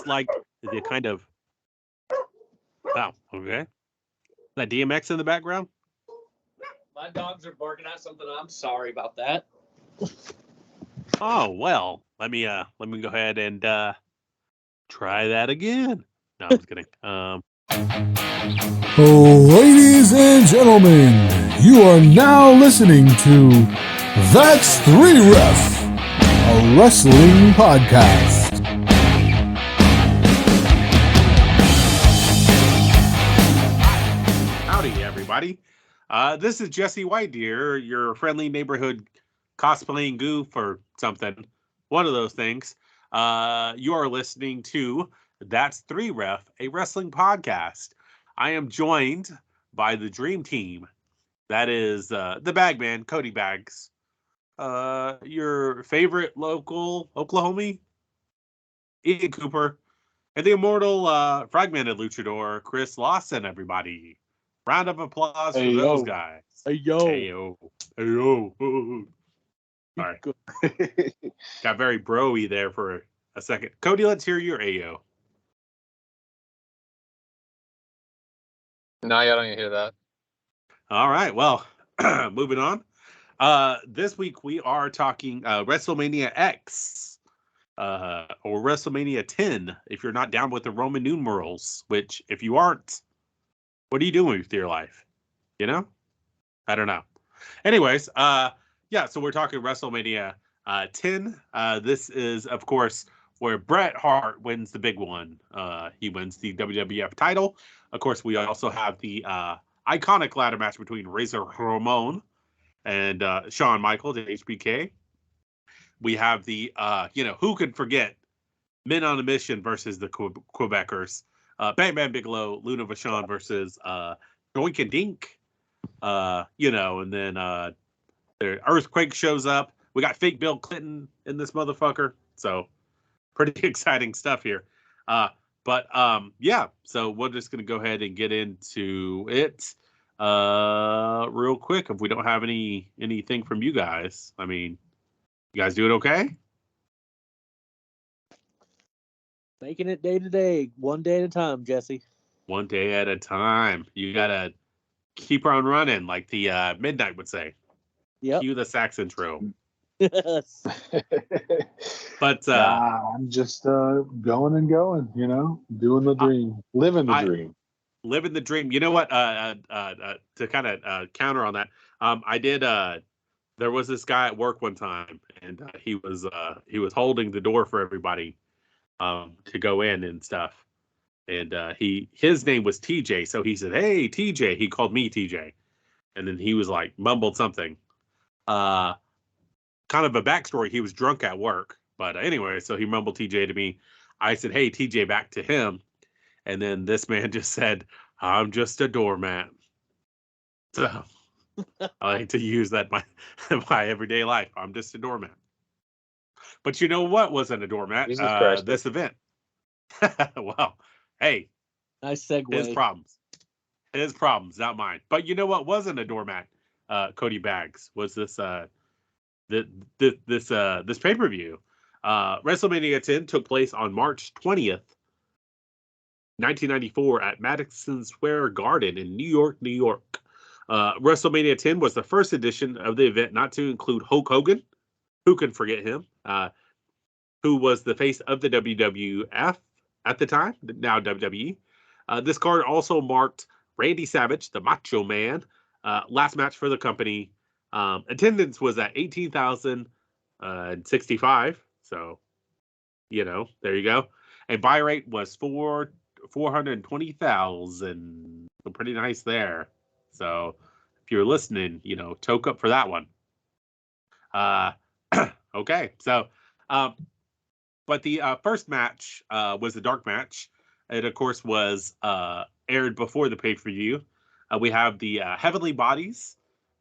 like the kind of wow, okay. That DMX in the background? My dogs are barking at something. I'm sorry about that. Oh well, let me go ahead and try that again. No, I'm just kidding. Ladies and gentlemen, you are now listening to That's 3 Ref, a wrestling podcast. Howdy, everybody. This is Jesse Whitedeer, your friendly neighborhood cosplaying goof or something. One of those things. You are listening to That's 3 Ref, a wrestling podcast. I am joined by the dream team. That is the Bagman, Cody Bags. Your favorite local Oklahoma, Ian Cooper, and the immortal fragmented luchador, Chris Lawson, everybody. Round of applause for those guys. Hey, yo. Hey, yo. Hey, yo. Sorry. Got very bro-y there for a second. Cody, let's hear your Ayo. No, I don't even hear that. All right. Well, moving on. This week we are talking Wrestlemania X. Or Wrestlemania 10, if you're not down with the Roman numerals, which, if you aren't, what are you doing with your life? You know? I don't know. Anyways, yeah, so we're talking Wrestlemania 10. This is, of course, where Bret Hart wins the big one. He wins the WWF title. Of course, we also have the iconic ladder match between Razor Ramon and Shawn Michaels at HBK. We have the, who could forget Men on a Mission versus the Quebecers. Bam Bam Bigelow, Luna Vachon versus Doink and Dink. And then the Earthquake shows up. We got fake Bill Clinton in this motherfucker. So pretty exciting stuff here. So we're just going to go ahead and get into it real quick if we don't have anything from you guys. I mean, you guys do it okay? Making it day to day, one day at a time, Jesse. One day at a time. You gotta keep on running, like the Midnight would say. Yep. Cue the sax intro. Yes. But I'm just going and going, doing the dream, living the dream. Living the dream. You know what? To kind of counter on that, I did. There was this guy at work one time, and he was holding the door for everybody to go in and stuff. And his name was TJ, so he said, "Hey, TJ." He called me TJ, and then he was like mumbled something. Kind of a backstory. He was drunk at work, but anyway, so he mumbled TJ to me. I said, "Hey, TJ," back to him, and then this man just said, "I'm just a doormat." So I like to use that in my everyday life. I'm just a doormat. But you know what wasn't a doormat? This event. Well, hey, nice segue. His problems, not mine. But you know what wasn't a doormat? Cody Bags was this this pay-per-view. WrestleMania 10 took place on March 20th, 1994 at Madison Square Garden in New York, New York. WrestleMania 10 was the first edition of the event not to include Hulk Hogan. Who can forget him? Who was the face of the WWF at the time, now WWE. This card also marked Randy Savage, the Macho Man, last match for the company. Attendance was at 18,065. So, there you go. And buy rate was 420,000. So pretty nice there. So if you're listening, toke up for that one. Okay. So, but the first match was the dark match. It, of course, was aired before the pay-per-view. We have the Heavenly Bodies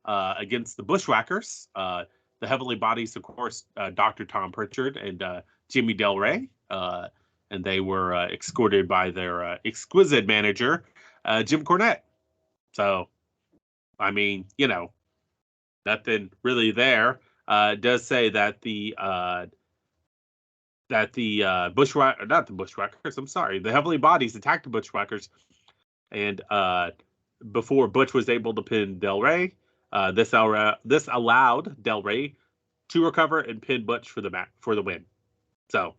against the Bushwhackers. The Heavenly Bodies, of course, Dr. Tom Pritchard and Jimmy Del Rey. And they were escorted by their exquisite manager, Jim Cornette. So, I mean, nothing really there. It does say that the that the not the Bushwhackers, I'm sorry, the Heavenly Bodies attacked the Bushwhackers, and before Butch was able to pin Del Rey, this allowed Del Rey to recover and pin Butch for the win. So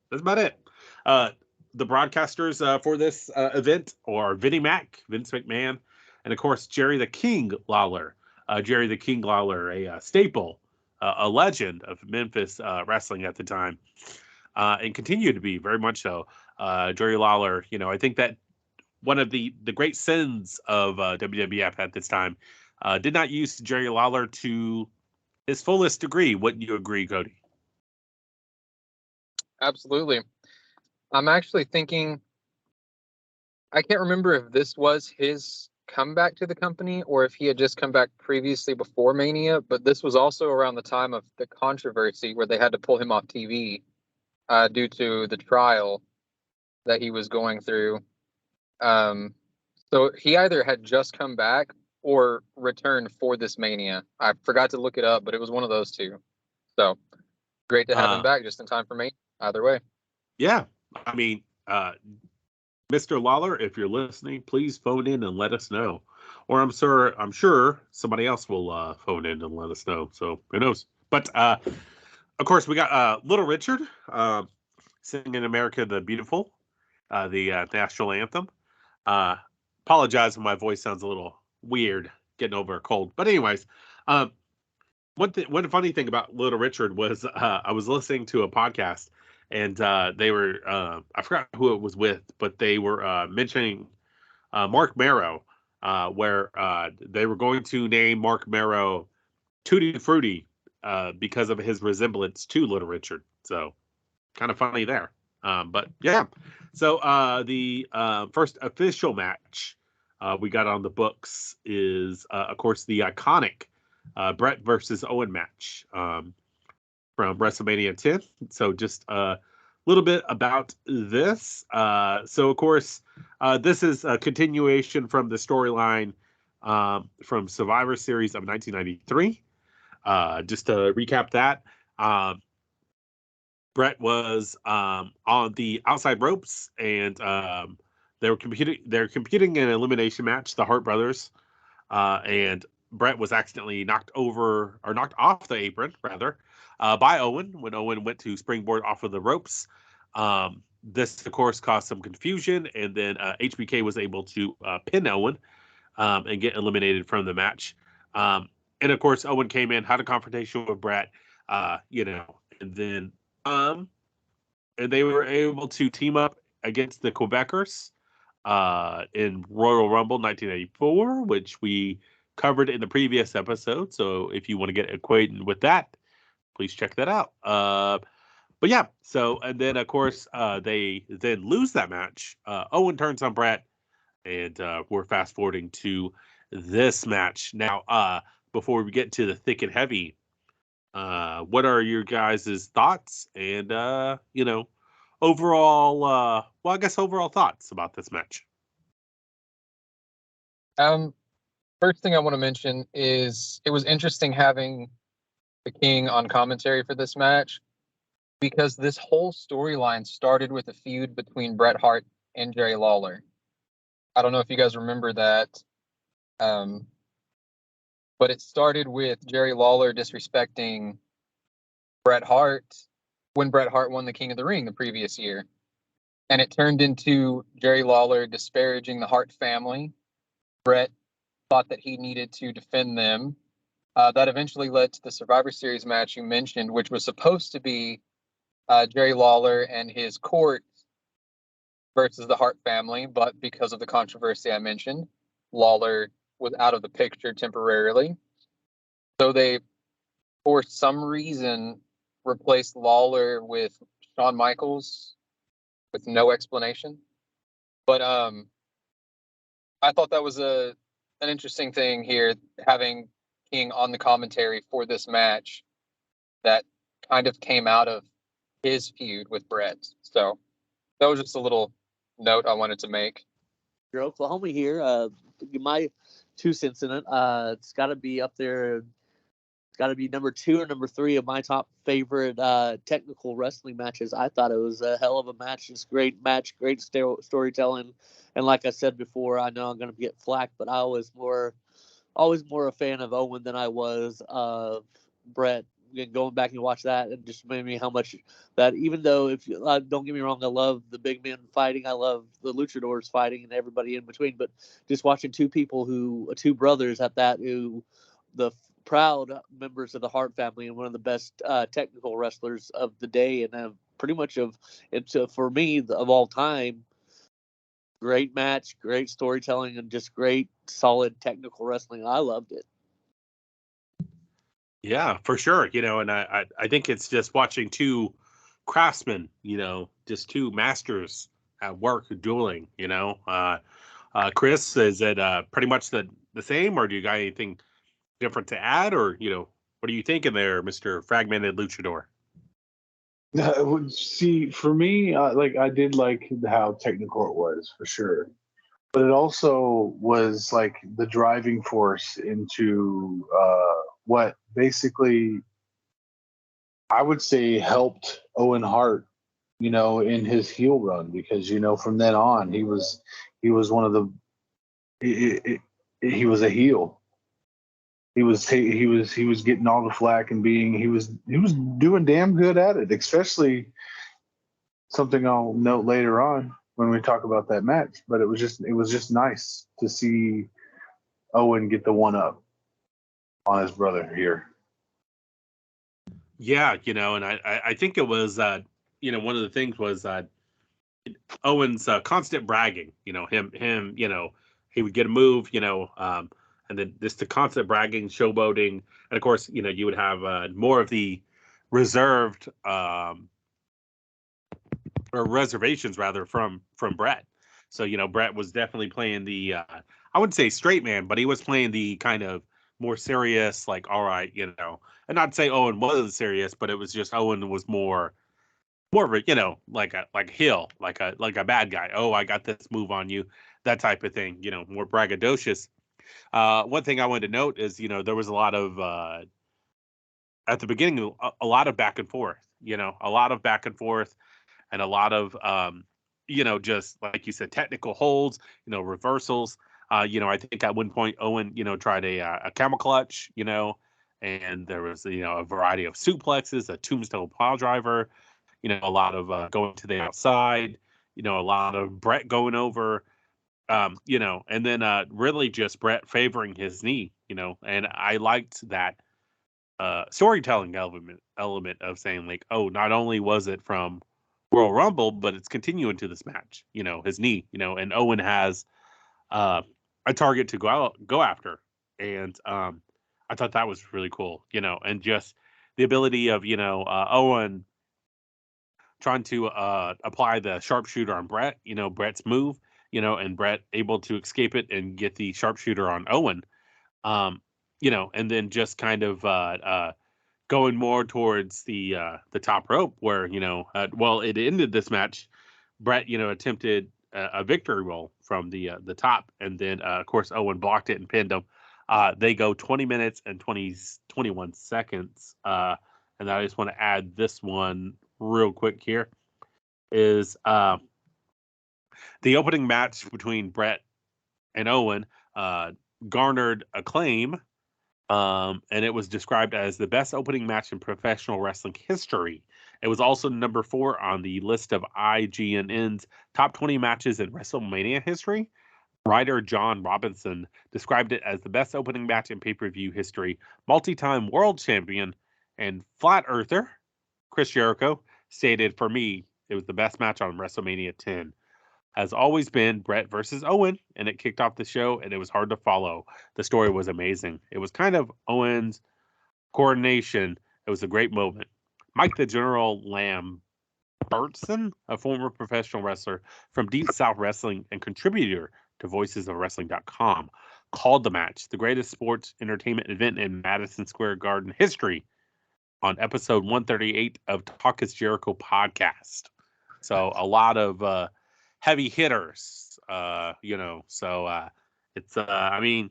that's about it. The broadcasters for this event are Vinnie Mac, Vince McMahon, and of course Jerry the King Lawler. Jerry the King Lawler, a staple, a legend of Memphis wrestling at the time, and continued to be very much so. Jerry Lawler, I think that one of the great sins of WWF at this time did not use Jerry Lawler to his fullest degree. Wouldn't you agree, Cody? Absolutely. I'm actually thinking, I can't remember if this was his comeback to the company or if he had just come back previously before Mania, but this was also around the time of the controversy where they had to pull him off TV due to the trial that he was going through. So he either had just come back or returned for this Mania. I forgot to look it up, but it was one of those two. So great to have him back just in time for Mania. Either way. Yeah. I mean, Mr. Lawler, if you're listening, please phone in and let us know. Or I'm sure somebody else will phone in and let us know. So who knows? But of course, we got Little Richard singing "America the Beautiful," the national anthem. Apologize if my voice sounds a little weird, getting over a cold. But anyways, one funny thing about Little Richard was I was listening to a podcast. And they were, I forgot who it was with, but they were mentioning Mark Marrow, where they were going to name Mark Marrow Tutti Frutti because of his resemblance to Little Richard. So kind of funny there. But yeah, so the first official match we got on the books is, of course, the iconic Bret versus Owen match. From WrestleMania 10. So just a little bit about this. So, of course, this is a continuation from the storyline from Survivor Series of 1993. Just to recap that, Bret was on the outside ropes, and they're competing in an elimination match, the Hart brothers, and Bret was accidentally knocked off the apron, rather, by Owen when Owen went to springboard off of the ropes. This, of course, caused some confusion, and then HBK was able to pin Owen and get eliminated from the match. And, of course, Owen came in, had a confrontation with Bret, and then and they were able to team up against the Quebecers in Royal Rumble 1984, which we covered in the previous episode. So if you want to get acquainted with that, please check that out. But yeah, so, and then of course they then lose that match. Owen turns on Bret, and we're fast forwarding to this match now. Before we get to the thick and heavy, what are your guys' thoughts and overall overall thoughts about this match? First thing I want to mention is it was interesting having the King on commentary for this match, because this whole storyline started with a feud between Bret Hart and Jerry Lawler. I don't know if you guys remember that, but it started with Jerry Lawler disrespecting Bret Hart when Bret Hart won the King of the Ring the previous year. And it turned into Jerry Lawler disparaging the Hart family. Bret thought that he needed to defend them. That eventually led to the Survivor Series match you mentioned, which was supposed to be Jerry Lawler and his court versus the Hart family. But because of the controversy I mentioned, Lawler was out of the picture temporarily. So they, for some reason, replaced Lawler with Shawn Michaels with no explanation. But I thought that was an interesting thing here, having King on the commentary for this match that kind of came out of his feud with Bret. So that was just a little note I wanted to make. You're Oklahoma here. My 2 cents in it. It's got to be up there. It's got to be number 2 or number 3 of my top favorite technical wrestling matches. I thought it was a hell of a match. Just great match, great storytelling. And like I said before, I know I'm going to get flack, but I was always more a fan of Owen than I was of Bret. And going back and watch that, and just made me how much that, even though, if don't get me wrong, I love the big men fighting, I love the luchadors fighting, and everybody in between. But just watching two brothers at that, who the proud members of the Hart family and one of the best technical wrestlers of the day, and pretty much for me of all time. Great match, great storytelling, and just great, solid technical wrestling. I loved it. Yeah, for sure. And I think it's just watching two craftsmen, just two masters at work dueling, Chris, is it pretty much the same, or do you got anything different to add, or, what are you thinking there, Mr. Fragmented Luchador? See, for me, I did like how technical it was, for sure. But it also was like the driving force into what basically I would say helped Owen Hart, in his heel run, because from then on he was one of the he was a heel. He was getting all the flack, and he was doing damn good at it, especially something I'll note later on when we talk about that match. But it was just nice to see Owen get the one up on his brother here. Yeah, and I think it was one of the things was Owen's constant bragging. Him he would get a move, and then just the constant bragging, showboating, and of course, you would have more of the reserved or reservations rather from Bret. So Bret was definitely playing the I wouldn't say straight man, but he was playing the kind of more serious, like, all right, and not to say Owen wasn't serious, but it was just Owen was more of a, like a heel, like a bad guy. Oh, I got this move on you, that type of thing, more braggadocious. One thing I wanted to note is, there was a lot of at the beginning, a lot of back and forth, a lot of back and forth, and a lot of just like you said, technical holds, reversals. I think at one point Owen, tried a camel clutch, and there was, a variety of suplexes, a tombstone pile driver, a lot of going to the outside, a lot of Bret going over, and then really just Bret favoring his knee, and I liked that storytelling element of saying, like, oh, not only was it from Royal Rumble, but it's continuing to this match, his knee, and Owen has a target to go after. And I thought that was really cool, and just the ability of, Owen trying to apply the sharpshooter on Bret, Bret's move, and Bret able to escape it and get the sharpshooter on Owen, and then just kind of going more towards the top rope where, it ended this match. Bret, attempted a victory roll from the top, and then of course Owen blocked it and pinned him. They go 20 minutes and 21 seconds. And I just want to add this one real quick here is the opening match between Bret and Owen garnered acclaim, and it was described as the best opening match in professional wrestling history. It was also number 4 on the list of IGN's top 20 matches in WrestleMania history. Writer John Robinson described it as the best opening match in pay-per-view history. Multi-time world champion and flat earther Chris Jericho stated, "For me, it was the best match on WrestleMania 10. Has always been Bret versus Owen, and it kicked off the show, and it was hard to follow. The story was amazing. It was kind of Owen's coronation. It was a great moment." Mike the General Lambertson, a former professional wrestler from Deep South Wrestling and contributor to voicesofwrestling.com, called the match the greatest sports entertainment event in Madison Square Garden history on episode 138 of Talk is Jericho podcast. So a lot of heavy hitters, so it's, I mean,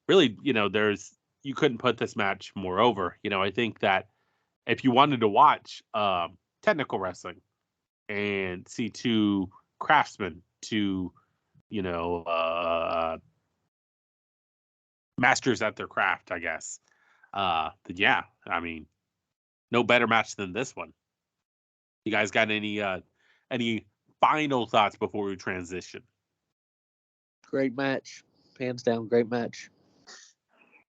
really, there's, you couldn't put this match more over. I think that if you wanted to watch technical wrestling and see two craftsmen, two, masters at their craft, I guess, then yeah, I mean, no better match than this one. You guys got any final thoughts before we transition? Great match, hands down, great match.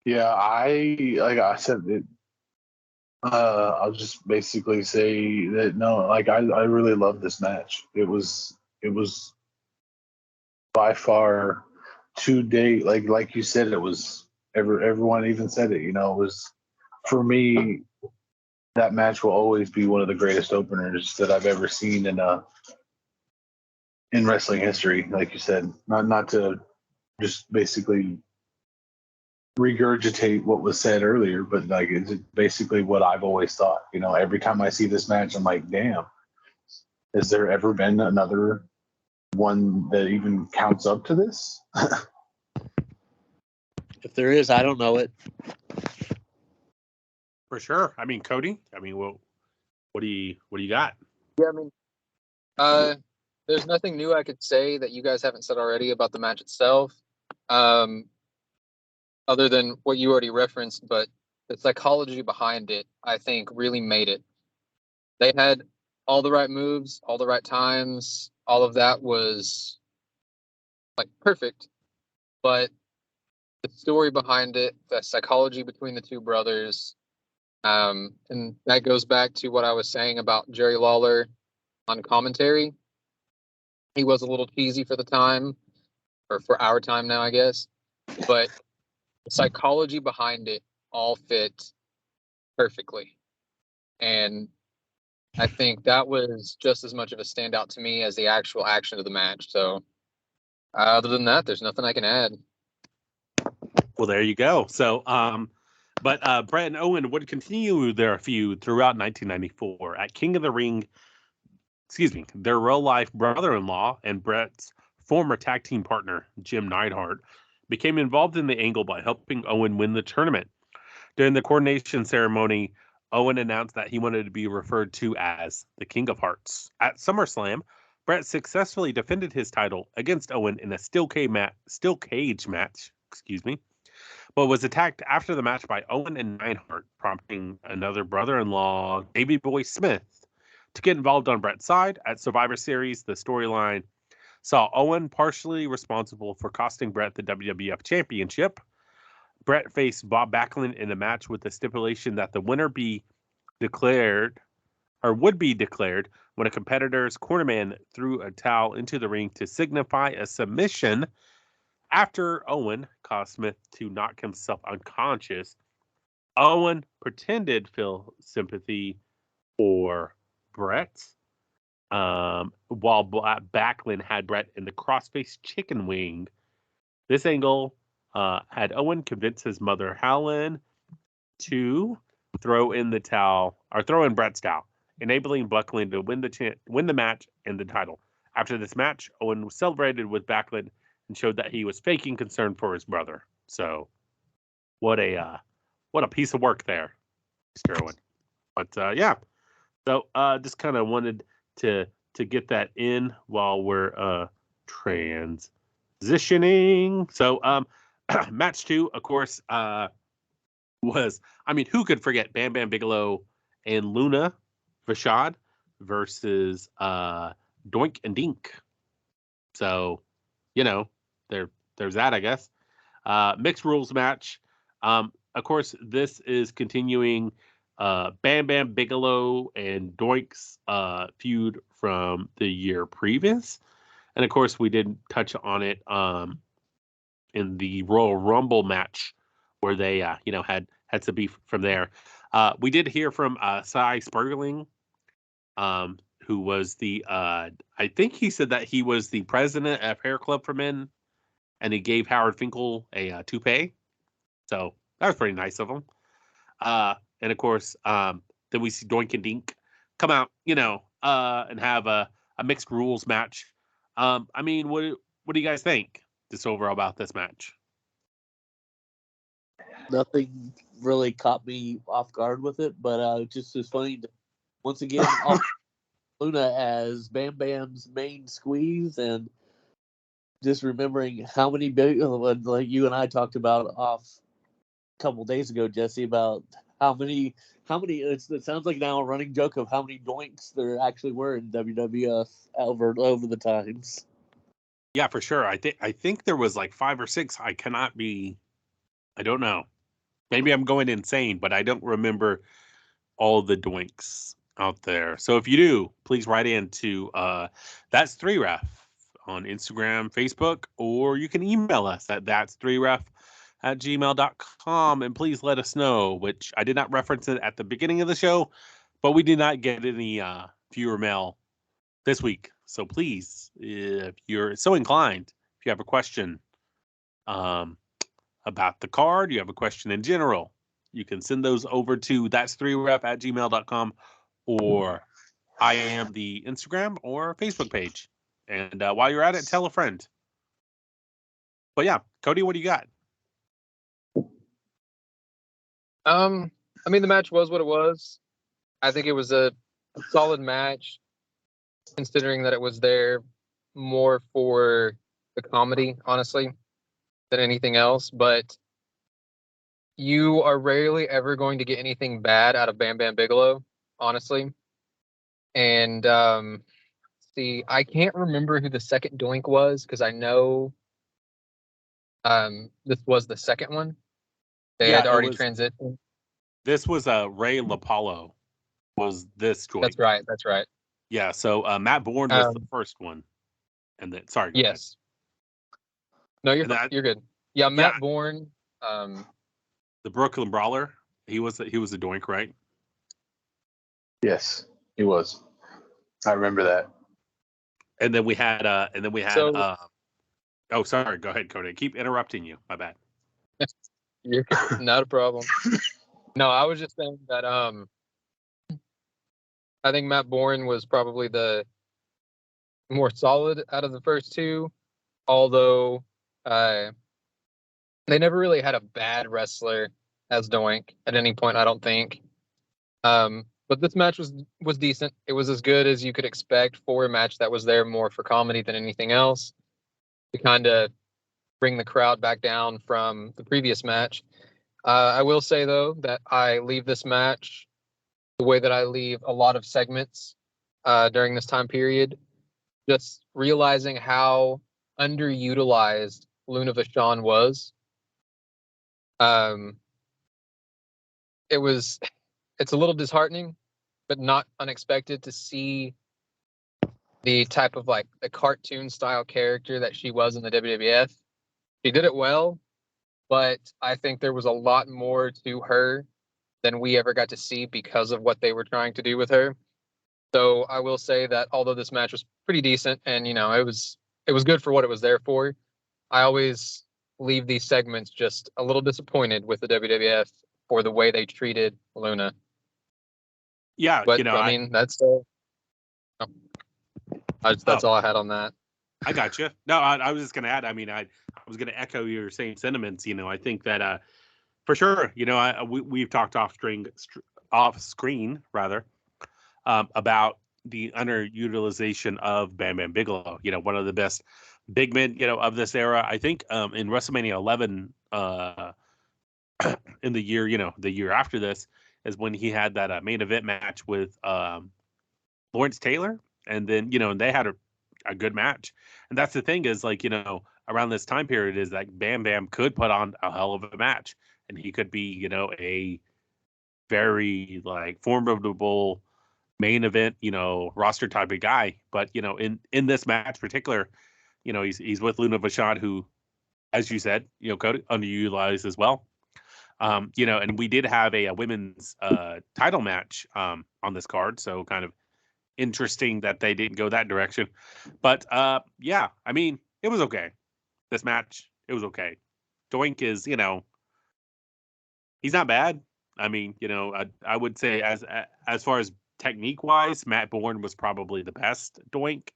Yeah, I said it. I'll just basically say that no, I really love this match. It was by far to date, like you said, it was everyone even said it. It was, for me, that match will always be one of the greatest openers that I've ever seen in wrestling history. Like you said, not to just basically regurgitate what was said earlier, but like it's basically what I've always thought. Every time I see this match, I'm like, damn, has there ever been another one that even counts up to this? If there is, I don't know it. For sure. I mean, Cody. I mean, what do you got? Yeah, I mean, there's nothing new I could say that you guys haven't said already about the match itself, other than what you already referenced. But the psychology behind it, I think, really made it. They had all the right moves, all the right times. All of that was like perfect, but the story behind it, the psychology between the two brothers, and that goes back to what I was saying about Jerry Lawler on commentary. He was a little cheesy for the time, or for our time now, I guess. But the psychology behind it all fit perfectly. And I think that was just as much of a standout to me as the actual action of the match. So other than that, there's nothing I can add. Well, there you go. So, but Bret and Owen would continue their feud throughout 1994 at King of the Ring. Excuse me, their real-life brother-in-law and Bret's former tag team partner, Jim Neidhart, became involved in the angle by helping Owen win the tournament. During the coronation ceremony, Owen announced that he wanted to be referred to as the King of Hearts. At SummerSlam, Bret successfully defended his title against Owen in a steel cage match, but was attacked after the match by Owen and Neidhart, prompting another brother-in-law, Davey Boy Smith, to get involved on Bret's side. At Survivor Series, the storyline saw Owen partially responsible for costing Bret the WWF Championship. Bret faced Bob Backlund in a match with the stipulation that the winner would be declared when a competitor's cornerman threw a towel into the ring to signify a submission. After Owen caused Smith to knock himself unconscious, Owen pretended to feel sympathy for Bret, while Backlund had Bret in the crossface chicken wing. This angle had Owen convince his mother Helen to throw in Bret's towel, enabling Backlund to win the match and the title. After this match, Owen celebrated with Backlund and showed that he was faking concern for his brother. So, what a piece of work there, Mr. Owen. But yeah, so just kind of wanted to get that in while we're transitioning. So, match 2, of course, was, I mean, who could forget Bam Bam Bigelow and Luna Vachon versus Doink and Dink. So, there's that, I guess. Mixed rules match. Of course, this is continuing Bam Bam Bigelow and Doink's feud from the year previous. And of course, we did touch on it in the Royal Rumble match where they, had some beef from there. We did hear from Cy Sperling, who was the, I think he said that he was the president of Hair Club for Men, and he gave Howard Finkel a toupee. So that was pretty nice of him. And of course, then we see Doink and Dink come out, and have a mixed rules match. I mean, what do you guys think just overall about this match? nothing really caught me off guard with it, but just as funny to, once again, Luna as Bam Bam's main squeeze, and just remembering how many big, like you and I talked about off a couple days ago, Jesse, about how many it sounds like now a running joke of how many doinks there actually were in WWF over the times. Yeah, for sure. I think there was like 5 or 6. I don't know. Maybe I'm going insane, but I don't remember all the doinks out there. So if you do, please write into That's 3Ref on Instagram, Facebook, or you can email us at that's3ref@gmail.com, and please let us know, which I did not reference it at the beginning of the show, but we did not get any viewer mail this week. So please, if you're so inclined, if you have a question about the card, you have a question in general, you can send those over to that's3ref@gmail.com, or I am the Instagram or Facebook page. And while you're at it, tell a friend. But yeah, Cody, what do you got? I mean, the match was what it was. I think it was a solid match, considering that it was there more for the comedy, honestly, than anything else. But you are rarely ever going to get anything bad out of Bam Bam Bigelow, honestly. And see, I can't remember who the second doink was, because I know this was the second one. They had already transitioned. This was Ray LaPaulo was this joint. That's right. Yeah, so Matt Bourne was the first one. And then, sorry, go ahead. No, you're good. Yeah, Matt Bourne. The Brooklyn Brawler. He was a doink, right? Yes, he was. I remember that. And then we had oh, sorry, go ahead, Cody. I keep interrupting you. My bad. You're not a problem. No, I was just saying that I think Matt Bourne was probably the more solid out of the first two, although they never really had a bad wrestler as Doink at any point, I don't think. But this match was decent. It was as good as you could expect for a match that was there more for comedy than anything else, to kind of bring the crowd back down from the previous match. I will say, though, that I leave this match the way that I leave a lot of segments during this time period, just realizing how underutilized Luna Vachon was. It's a little disheartening, but not unexpected to see the type of like the cartoon style character that she was in the WWF. She did it well, but I think there was a lot more to her than we ever got to see because of what they were trying to do with her. So I will say that although this match was pretty decent and, you know, it was good for what it was there for, I always leave these segments just a little disappointed with the WWF for the way they treated Luna. Yeah, but I mean, that's all I had on that. I got you. No, I was just going to add, I mean, I was going to echo your same sentiments. You know, I think that for sure, you know, we've talked off screen rather, about the underutilization of Bam Bam Bigelow. You know, one of the best big men, you know, of this era. I think in WrestleMania 11 in the year after this is when he had that main event match with Lawrence Taylor, and then, you know, and they had a good match. And that's the thing is, like, you know, around this time period is that Bam Bam could put on a hell of a match, and he could be, you know, a very like formidable main event, you know, roster type of guy. But, you know, in this match particular, you know, he's with Luna Vachon, who, as you said, you know, Cody, underutilized as well. You know, and we did have a women's title match on this card, so kind of interesting that they didn't go that direction. But yeah, I mean, it was okay. This match, it was okay. Doink is, you know, he's not bad. I mean, you know, I would say as far as technique wise, Matt Bourne was probably the best Doink.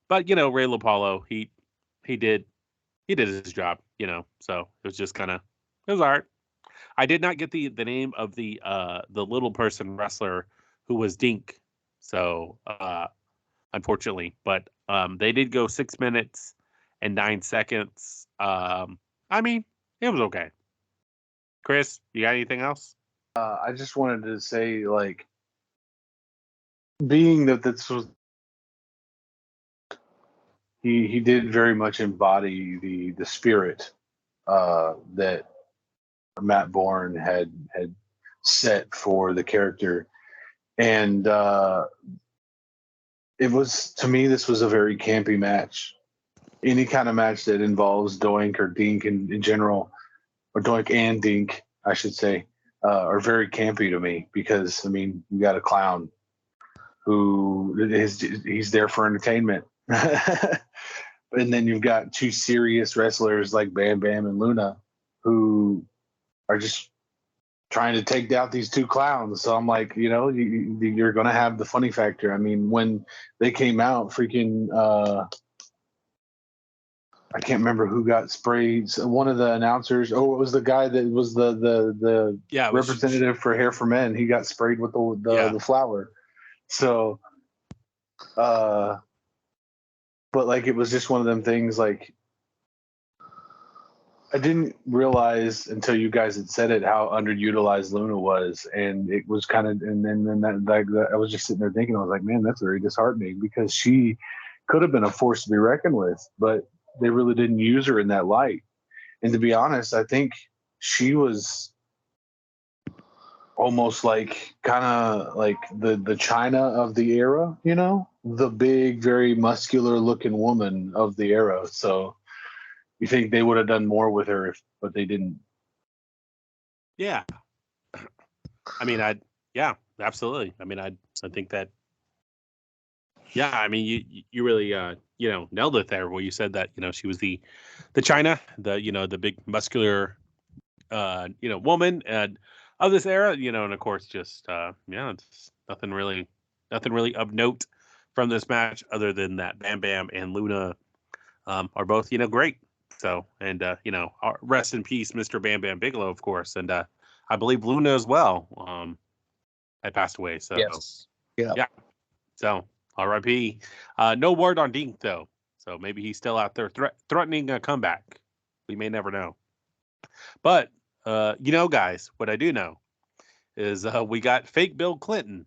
But, you know, Ray LaPaulo, he did his job, you know. So it was just kind of, it was all right. I did not get the name of the little person wrestler who was Dink. So unfortunately, but they did go 6 minutes and 9 seconds. I mean, it was okay. Chris, you got anything else? I just wanted to say, like, being that this was, he did very much embody the spirit that Matt Bourne had set for the character, and it was, to me, this was a very campy match. Any kind of match that involves Doink or Dink in general, or Doink and Dink, I should say, are very campy to me, because I mean, you got a clown who he's there for entertainment. And then you've got two serious wrestlers like Bam Bam and Luna who are just trying to take out these two clowns. So I'm like, you're going to have the funny factor. I mean, when they came out, freaking, I can't remember who got sprayed. So one of the announcers, it was the guy that was the representative for Hair for Men. He got sprayed with the flower. So, but like, it was just one of them things, like, I didn't realize until you guys had said it how underutilized Luna was, and it was kind of, and then that I was just sitting there thinking, I was like, man, that's very disheartening, because she could have been a force to be reckoned with, but they really didn't use her in that light. And to be honest, I think she was almost like kind of like the China of the era, the big, very muscular looking woman of the era. So you think they would have done more with her, but they didn't. Yeah. I mean, absolutely. I mean, I think that, yeah, I mean, you really, nailed it there. Well, you said that, she was the China, the big muscular, woman and of this era, and of course, just, it's nothing really of note from this match other than that Bam Bam and Luna are both, great. So, and, rest in peace, Mr. Bam Bam Bigelow, of course. And I believe Luna as well had passed away. So, Yes. Yeah. So, R.I.P. No word on Dink, though. So maybe he's still out there threatening a comeback. We may never know. But, guys, what I do know is we got fake Bill Clinton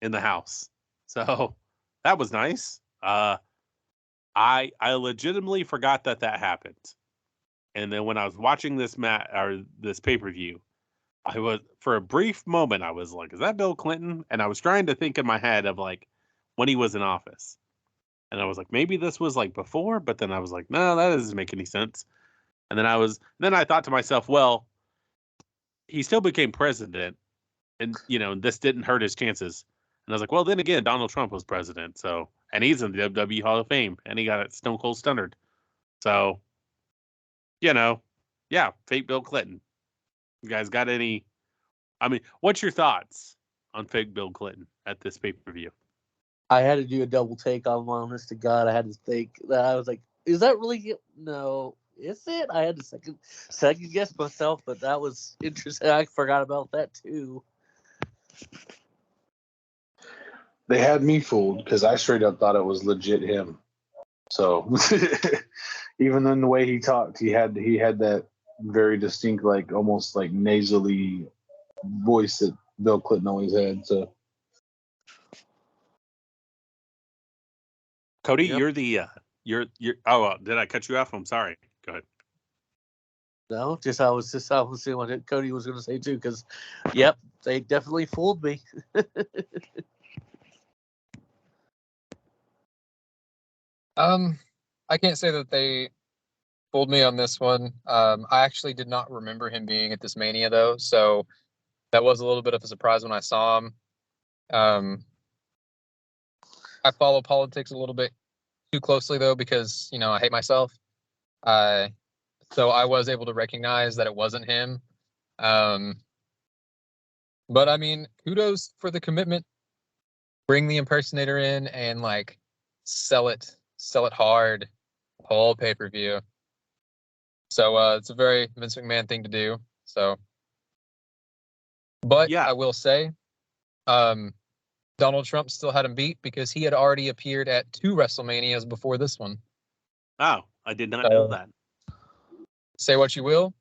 in the house. So that was nice. I legitimately forgot that happened. And then when I was watching this this pay-per-view, I was, for a brief moment, I was like, is that Bill Clinton? And I was trying to think in my head of like when he was in office. And I was like, maybe this was like before, but then I was like, no, that doesn't make any sense. And then I thought to myself, well, he still became president, and this didn't hurt his chances. And I was like, well, then again, Donald Trump was president, so, and he's in the WWE Hall of Fame, and he got it Stone Cold Stunnered. So, fake Bill Clinton. You guys got any? I mean, what's your thoughts on fake Bill Clinton at this pay-per-view? I had to do a double take on honest to God. I had to think that. I was like, is that really? No, is it? I had to second guess myself, but that was interesting. I forgot about that too. They had me fooled because I straight up thought it was legit him. So even in the way he talked, he had that very distinct, like almost like nasally voice that Bill Clinton always had. So, Cody, Yep. you're the you're. Oh, did I cut you off? I'm sorry. Go ahead. No, I was seeing what Cody was going to say too. Because, yep, they definitely fooled me. I can't say that they fooled me on this one. I actually did not remember him being at this Mania though, so that was a little bit of a surprise when I saw him. I follow politics a little bit too closely though, because I hate myself. So I was able to recognize that it wasn't him. But I mean, kudos for the commitment. Bring the impersonator in and like sell it hard, whole pay-per-view. So it's a very Vince McMahon thing to do. So But Yeah. I will say, Donald Trump still had him beat because he had already appeared at 2 WrestleManias before this one. Oh, I did not know that. Say what you will,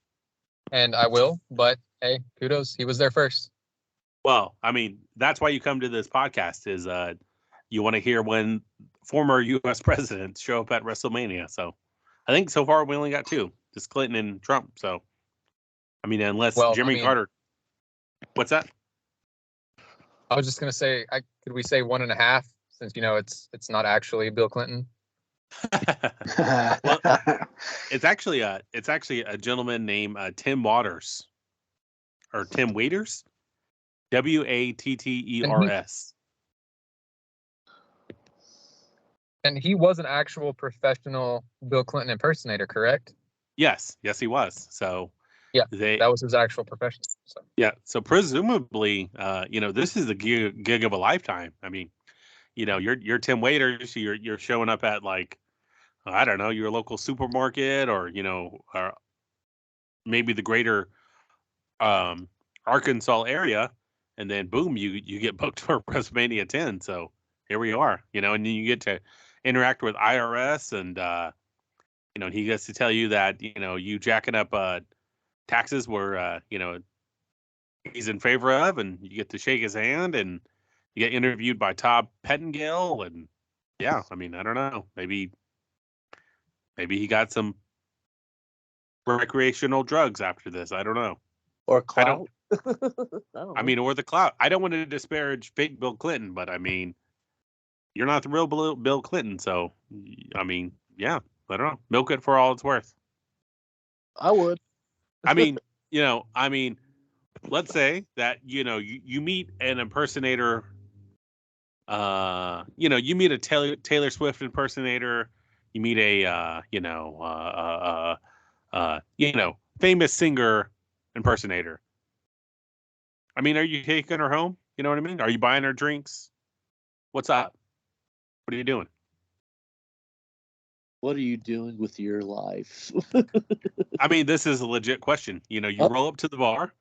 and I will, but hey, kudos. He was there first. Well, I mean, that's why you come to this podcast is you want to hear when former U.S. presidents show up at WrestleMania. So I think so far we only got 2, just Clinton and Trump. So, I mean, unless Jimmy Carter. What's that? I was just going to say, could we say 1.5 since, it's not actually Bill Clinton? Well, it's actually a gentleman named Tim Waters or Tim Waiters, Watters. And he was an actual professional Bill Clinton impersonator, correct? Yes, he was. So yeah, that was his actual profession. So. Yeah, so presumably, this is the gig of a lifetime. I mean, you're Tim Waiters. You're showing up at like, I don't know, your local supermarket, or or maybe the greater Arkansas area, and then boom, you get booked for WrestleMania 10. So here we are, and then you get to interact with IRS, and he gets to tell you that you jacking up taxes were he's in favor of, and you get to shake his hand, and you get interviewed by Todd Pettengill, and yeah, I mean, I don't know, maybe he got some recreational drugs after this. I don't know. Or clout. I mean, or the clout. I don't want to disparage fake Bill Clinton, but I mean, you're not the real Bill Clinton, so I mean, yeah, I don't know. Milk it for all it's worth. I would. I mean, let's say that you meet an impersonator. You meet a Taylor Swift impersonator. You meet a famous singer impersonator. I mean, are you taking her home? You know what I mean? Are you buying her drinks? What's up? What are you doing? What are you doing with your life? I mean, this is a legit question. You roll up to the bar,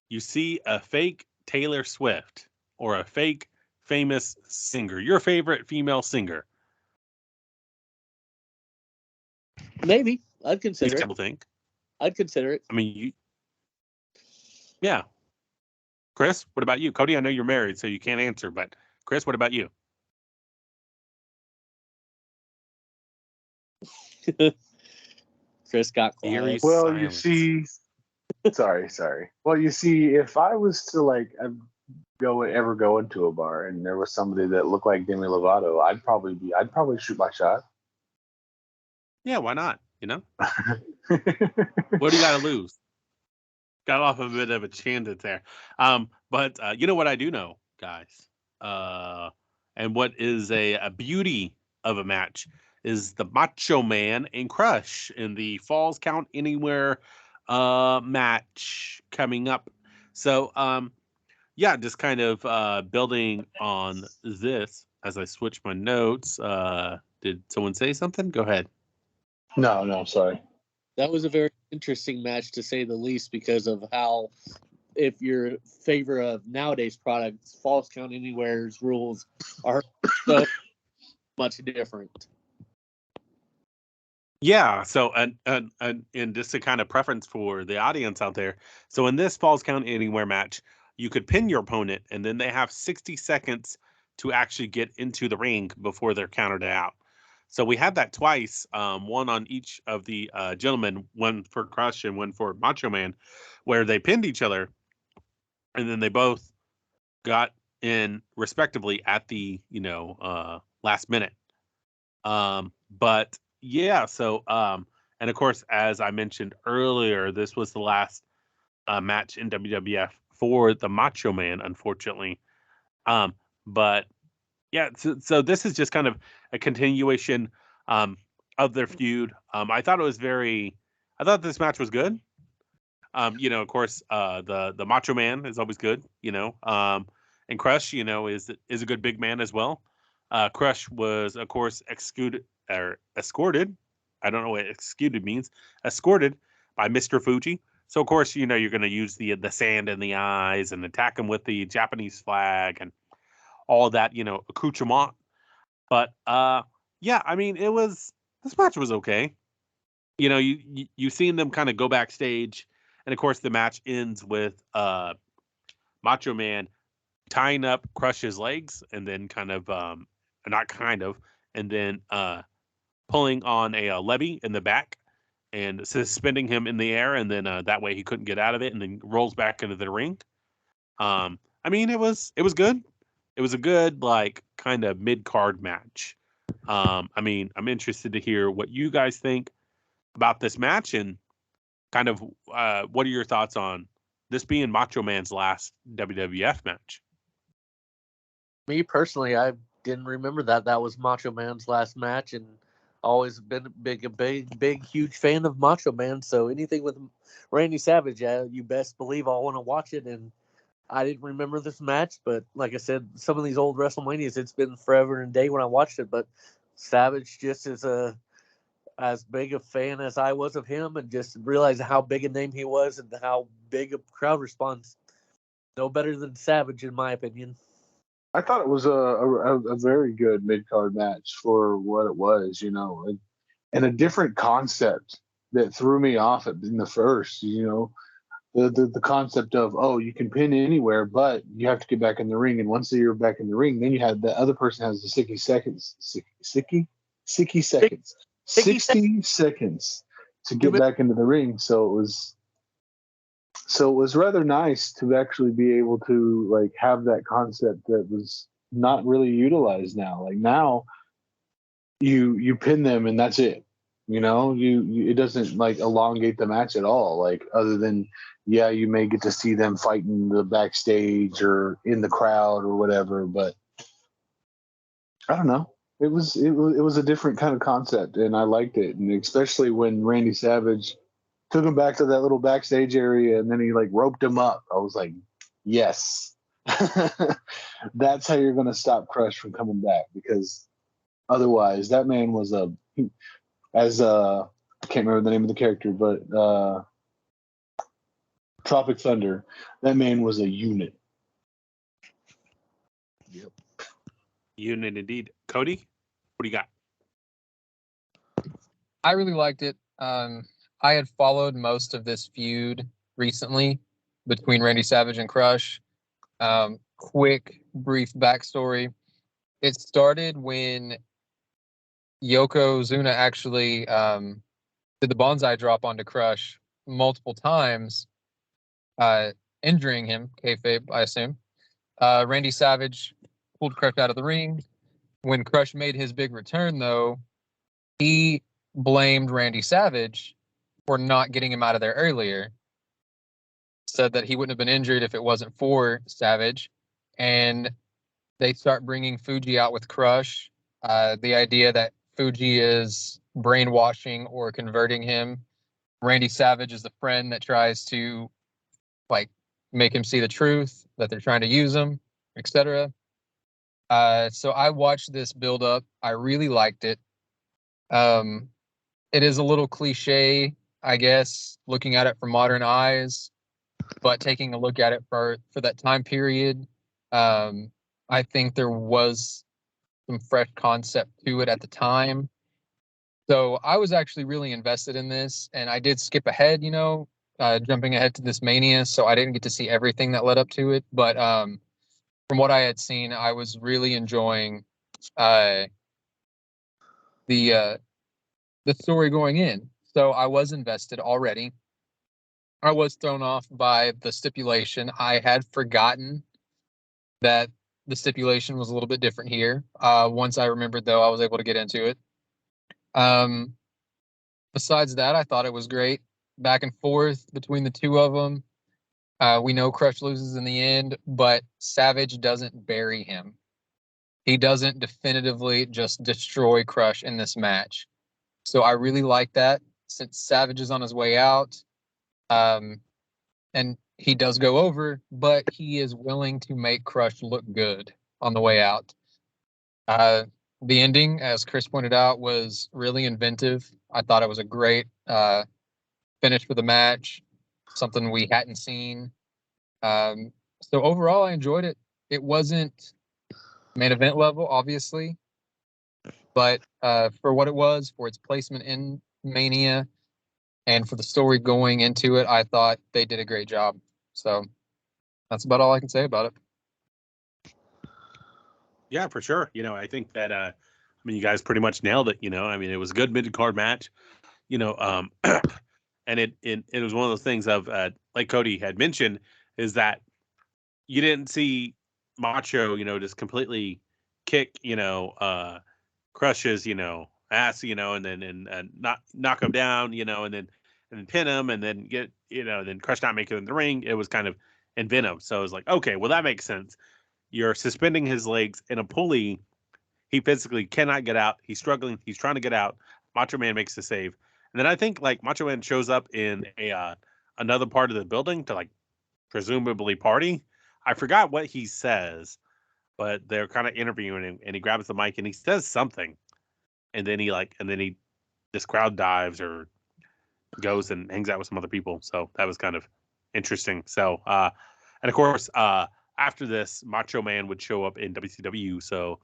you see a fake Taylor Swift or a fake famous singer, your favorite female singer. Maybe. I'd consider it. Think. I'd consider it. I mean, yeah. Chris, what about you? Cody, I know you're married, so you can't answer, but Chris, what about you? Chris got quiet. Well, silence. You see, sorry. Well, you see, if I was to ever go into a bar and there was somebody that looked like Demi Lovato, I'd probably shoot my shot. Yeah, why not? What do you got to lose? Got off a bit of a tangent there. But you know what I do know, guys, and what is a beauty of a match is the Macho Man and Crush in the Falls Count Anywhere match coming up. So, just kind of building on this as I switch my notes. Did someone say something? Go ahead. No, sorry. That was a very interesting match, to say the least, because of how, if you're in favor of nowadays products, Falls Count Anywhere's rules are so much different. Yeah, so and just a kind of preference for the audience out there. So in this Falls Count Anywhere match, you could pin your opponent, and then they have 60 seconds to actually get into the ring before they're counted out. So we had that twice, one on each of the gentlemen, one for Crush and one for Macho Man, where they pinned each other, and then they both got in respectively at the last minute. But yeah, so and of course, as I mentioned earlier, this was the last match in WWF for the Macho Man, unfortunately. But yeah, so this is just kind of a continuation of their feud. I thought this match was good. Of course, the Macho Man is always good, and Crush, is a good big man as well. Crush was, of course, escorted. I don't know what executed means. Escorted by Mr. Fuji. So of course, you're going to use the sand in the eyes and attack him with the Japanese flag and all that, accoutrement. But yeah, I mean, this match was okay. You seen them kind of go backstage, and of course the match ends with Macho Man tying up Crush's legs, and then and then pulling on a levy in the back and suspending him in the air, and then that way he couldn't get out of it, and then rolls back into the ring. I mean, it was good. It was a good kind of mid card match. I mean, I'm interested to hear what you guys think about this match, and kind of what are your thoughts on this being Macho Man's last WWF match? Me personally, I didn't remember that was Macho Man's last match, and always been a big, huge fan of Macho Man. So anything with Randy Savage, you best believe I'll want to watch it. And I didn't remember this match, but like I said, some of these old WrestleManias, it's been forever and a day when I watched it. But Savage just is as big a fan as I was of him, and just realizing how big a name he was and how big a crowd response. No better than Savage, in my opinion. I thought it was a very good mid card match for what it was, and a different concept that threw me off in the first, the concept of, you can pin anywhere, but you have to get back in the ring, and once you're back in the ring, then you have the other person has the 60 seconds to get back into the ring. So it was rather nice to actually be able to have that concept that was not really utilized now. Like now you pin them and that's it. It doesn't elongate the match at all. Other than, you may get to see them fighting the backstage or in the crowd or whatever, but I don't know. It was a different kind of concept, and I liked it. And especially when Randy Savage took him back to that little backstage area, and then he roped him up. I was like, yes, that's how you're going to stop Crush from coming back, because otherwise that man was I can't remember the name of the character, but Tropic Thunder, that man was a unit. Yep. Unit indeed. Cody, what do you got? I really liked it. I had followed most of this feud recently between Randy Savage and Crush. Quick, brief backstory. It started when Yokozuna actually did the bonsai drop onto Crush multiple times, injuring him, kayfabe, I assume. Randy Savage pulled Crush out of the ring. When Crush made his big return, though, he blamed Randy Savage for not getting him out of there earlier. Said that he wouldn't have been injured if it wasn't for Savage. And they start bringing Fuji out with Crush. The idea that Fuji is brainwashing or converting him. Randy Savage is the friend that tries to make him see the truth, that they're trying to use him, etc. So I watched this build up. I really liked it. It is a little cliche, I guess, looking at it from modern eyes, but taking a look at it for that time period, I think there was some fresh concept to it at the time. So I was actually really invested in this, and I did skip ahead, jumping ahead to this Mania, so I didn't get to see everything that led up to it. But from what I had seen, I was really enjoying the story going in. So I was invested already. I was thrown off by the stipulation. I had forgotten that the stipulation was a little bit different here. Once I remembered, though, I was able to get into it. Besides that, I thought it was great. Back and forth between the two of them. We know Crush loses in the end, but Savage doesn't bury him. He doesn't definitively just destroy Crush in this match. So I really like that, since Savage is on his way out. And he does go over, but he is willing to make Crush look good on the way out. The ending, as Chris pointed out, was really inventive. I thought it was a great finish for the match. something we hadn't seen. So overall, I enjoyed it. It wasn't main event level, obviously, but for what it was, for its placement in Mania, and for the story going into it, I thought they did a great job. So that's about all I can say about it. Yeah, for sure. I think that you guys pretty much nailed it. It was a good mid-card match. And it was one of those things of like Cody had mentioned, is that you didn't see Macho, just completely kick, crushes, ass, and then not knock him down, and then pin him, and then get, then Crush not make it in the ring. It was kind of in Venom. So it was like, okay, well, that makes sense. You're suspending his legs in a pulley. He physically cannot get out. He's struggling. He's trying to get out. Macho Man makes the save. And then I think like Macho Man shows up in a another part of the building to like presumably party. I forgot what he says, but they're kind of interviewing him, and he grabs the mic and he says something, and then he this crowd dives or goes and hangs out with some other people. So that was kind of interesting. So and of course after this, Macho Man would show up in WCW. So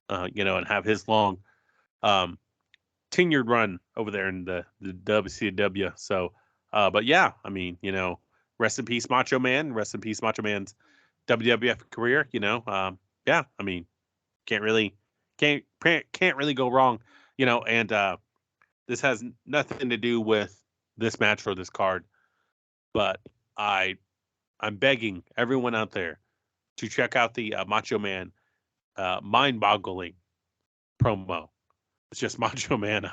and have his long tenured run over there in the WCW. So, but yeah, rest in peace, Macho Man. Rest in peace, Macho Man's WWF career. Yeah, can't really go wrong. And this has nothing to do with this match or this card, but I'm begging everyone out there to check out the Macho Man mind-boggling promo. It's just Macho Man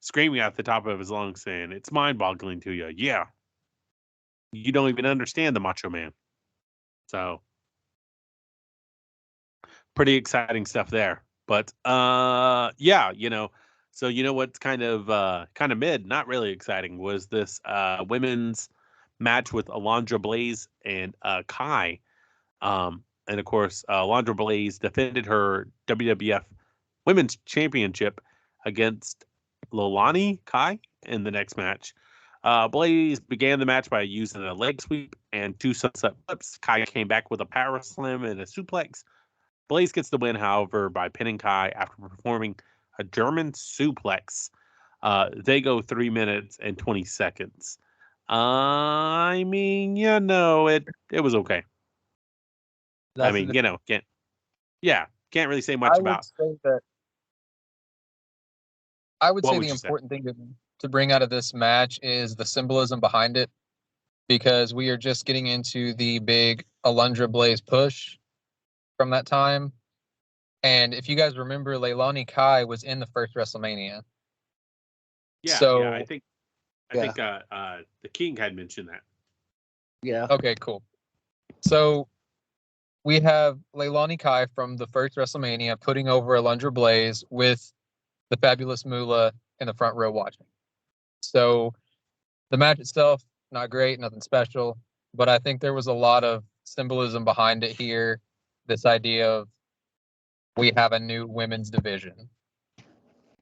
screaming at the top of his lungs saying, "It's mind-boggling to you." Yeah. You don't even understand the Macho Man. So, pretty exciting stuff there. But yeah, so what's kind of mid, not really exciting, was this women's match with Alundra Blaze and Kai. And of course, Alundra Blaze defended her WWF Women's Championship against Leilani Kai in the next match. Blaze began the match by using a leg sweep and 2 sunset flips. Kai came back with a power slam and a suplex. Blaze gets the win, however, by pinning Kai after performing a German suplex. They go 3 minutes and 20 seconds. It was okay. Can't really say much about. I would say the important thing to bring out of this match is the symbolism behind it, because we are just getting into the big Alundra Blaze push from that time. And if you guys remember, Leilani Kai was in the first WrestleMania. Yeah, I think the King had mentioned that. Yeah. Okay, cool. So we have Leilani Kai from the first WrestleMania putting over Alundra Blaze with the fabulous Moolah in the front row watching. So the match itself, not great, nothing special, but I think there was a lot of symbolism behind it here. This idea of we have a new women's division.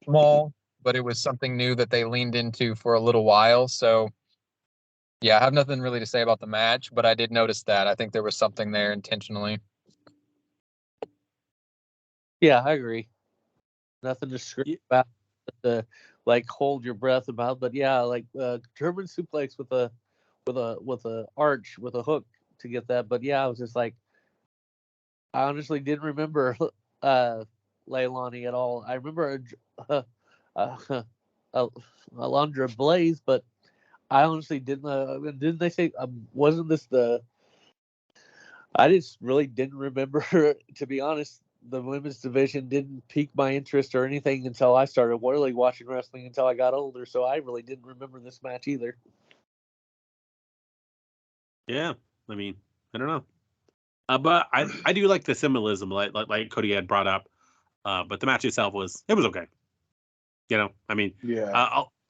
Small, but it was something new that they leaned into for a little while. So yeah, I have nothing really to say about the match, but I did notice that. I think there was something there intentionally. Yeah, I agree. Nothing to scream about, to hold your breath about, but yeah, German suplex with a arch with a hook to get that. But yeah, I was just like, I honestly didn't remember Leilani at all. I remember Alundra Blaze, but I honestly didn't. Didn't they say wasn't this the? I just really didn't remember. To be honest, the women's division didn't pique my interest or anything until I started really watching wrestling until I got older. So I really didn't remember this match either. Yeah, I don't know. But I do like the symbolism, like Cody had brought up. But the match itself was okay. Yeah.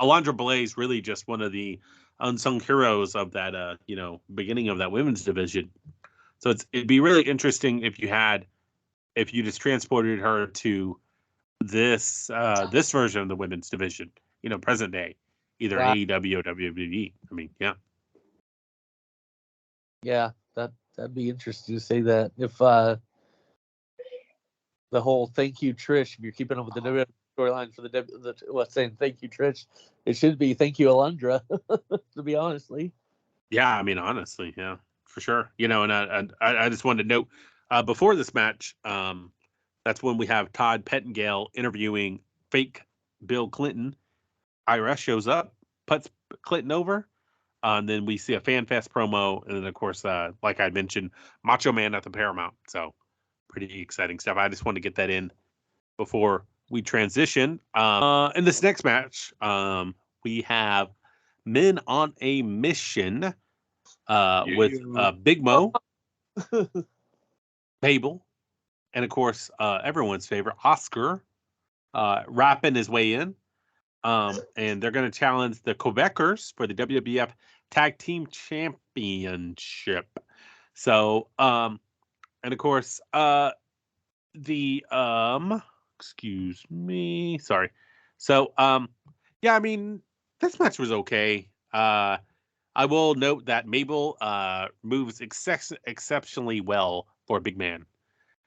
Alundra Blaze really just one of the unsung heroes of that beginning of that women's division. So it'd be really interesting if you just transported her to this version of the women's division, present day, either AEW or WWE. Yeah. Yeah, that'd be interesting to say that. If the whole "thank you Trish," if you're keeping up with the WWE storyline for saying "thank you Trish," it should be "thank you Alundra." To be honestly. Yeah, I mean, honestly, yeah, for sure. And I just wanted to note before this match, that's when we have Todd Pettengill interviewing fake Bill Clinton. IRS shows up, puts Clinton over. And then we see a Fan Fest promo, and then of course, like I mentioned, Macho Man at the Paramount. So pretty exciting stuff. I just wanted to get that in before we transition. In this next match, we have Men on a Mission with Big Mo, Babel, and of course, everyone's favorite Oscar rapping his way in. And they're going to challenge the Quebecers for the WWF Tag Team Championship. So, and of course, excuse me, sorry. So, yeah, I mean, this match was okay. I will note that Mabel moves exceptionally well for a big man.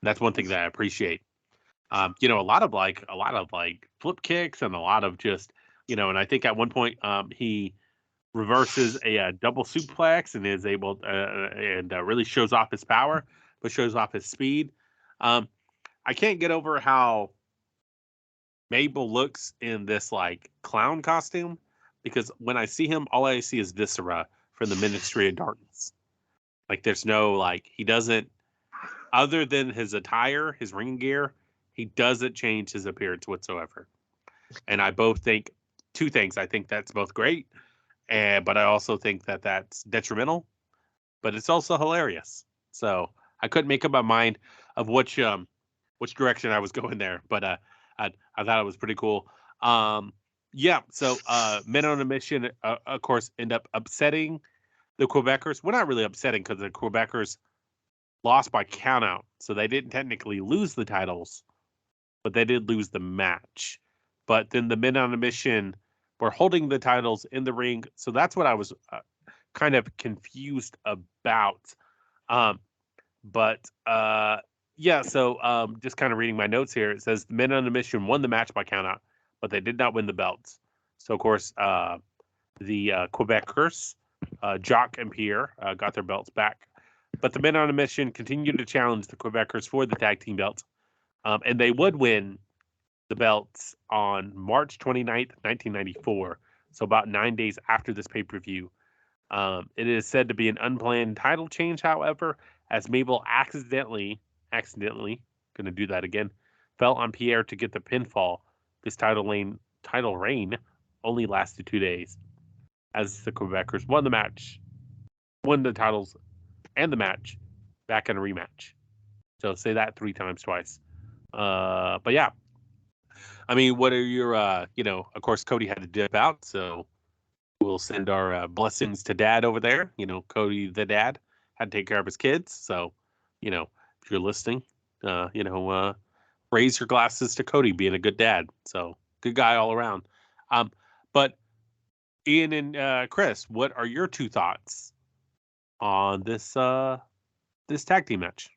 That's one thing that I appreciate. A lot of flip kicks and a lot of just, and I think at one point he reverses a double suplex and is able and really shows off his power, but shows off his speed. I can't get over how Mabel looks in this like clown costume, because when I see him, all I see is Viscera from the Ministry of Darkness. Like there's no he doesn't, other than his attire, his ring gear, he doesn't change his appearance whatsoever. And I both think two things. I think that's both great, but I also think that that's detrimental, but it's also hilarious. So I couldn't make up my mind of which direction I was going there, but I thought it was pretty cool. Yeah, so Men on a Mission, of course, end up upsetting the Quebecers. Well, not really upsetting, because the Quebecers lost by countout, so they didn't technically lose the titles, but they did lose the match. But then the Men on a Mission were holding the titles in the ring, so that's what I was kind of confused about. Yeah, so just kind of reading my notes here, it says the Men on a Mission won the match by countout, but they did not win the belts. So, of course, the Quebecers, Jacques and Pierre, got their belts back. But the Men on a Mission continued to challenge the Quebecers for the tag team belts. And they would win the belts on March 29th, 1994. So about 9 days after this pay-per-view. It is said to be an unplanned title change, however, as Mabel accidentally, going to do that again, fell on Pierre to get the pinfall. This title reign only lasted 2 days, as the Quebecers won the titles and the match back in a rematch. So say that 3 times twice. But yeah, I mean, what are your, of course, Cody had to dip out, so we'll send our blessings to Dad over there. Cody, the dad, had to take care of his kids. So, if you're listening, raise your glasses to Cody being a good dad. So good guy all around. But Ian and Chris, what are your 2 thoughts on this tag team match?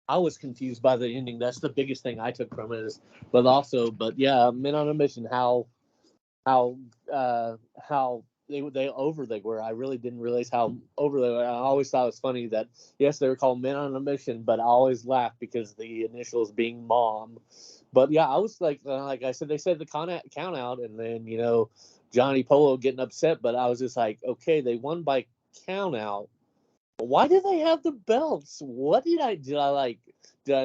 I was confused by the ending. That's the biggest thing I took from it. But yeah, Men on a Mission. How over they were. I really didn't realize how over they were. I always thought it was funny that yes, they were called Men on a Mission, but I always laughed because the initials being Mom. But yeah, I was like I said, they said the count out, and then Johnny Polo getting upset. But I was just like, okay, they won by count out. Why did they have the belts? What did I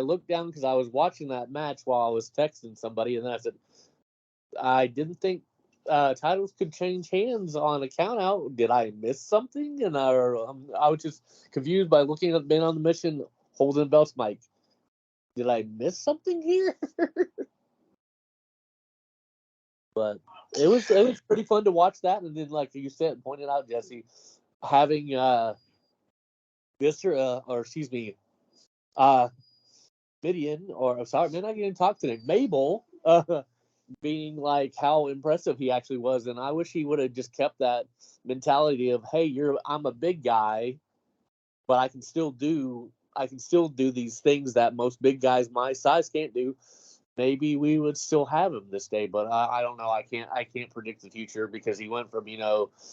look down because I was watching that match while I was texting somebody, and then I said, I didn't think titles could change hands on a count out. Did I miss something? And I was just confused by looking at Men on the Mission holding belts. Mike, did I miss something here? But it was pretty fun to watch that, and then like you said, pointed out, Jesse, having Viscera, or excuse me, Midian, or sorry, man, I can't even talk today. Mabel, being like how impressive he actually was, and I wish he would have just kept that mentality of, hey, I'm a big guy, but I can still do these things that most big guys my size can't do. Maybe we would still have him this day, but I don't know. I can't predict the future because he went from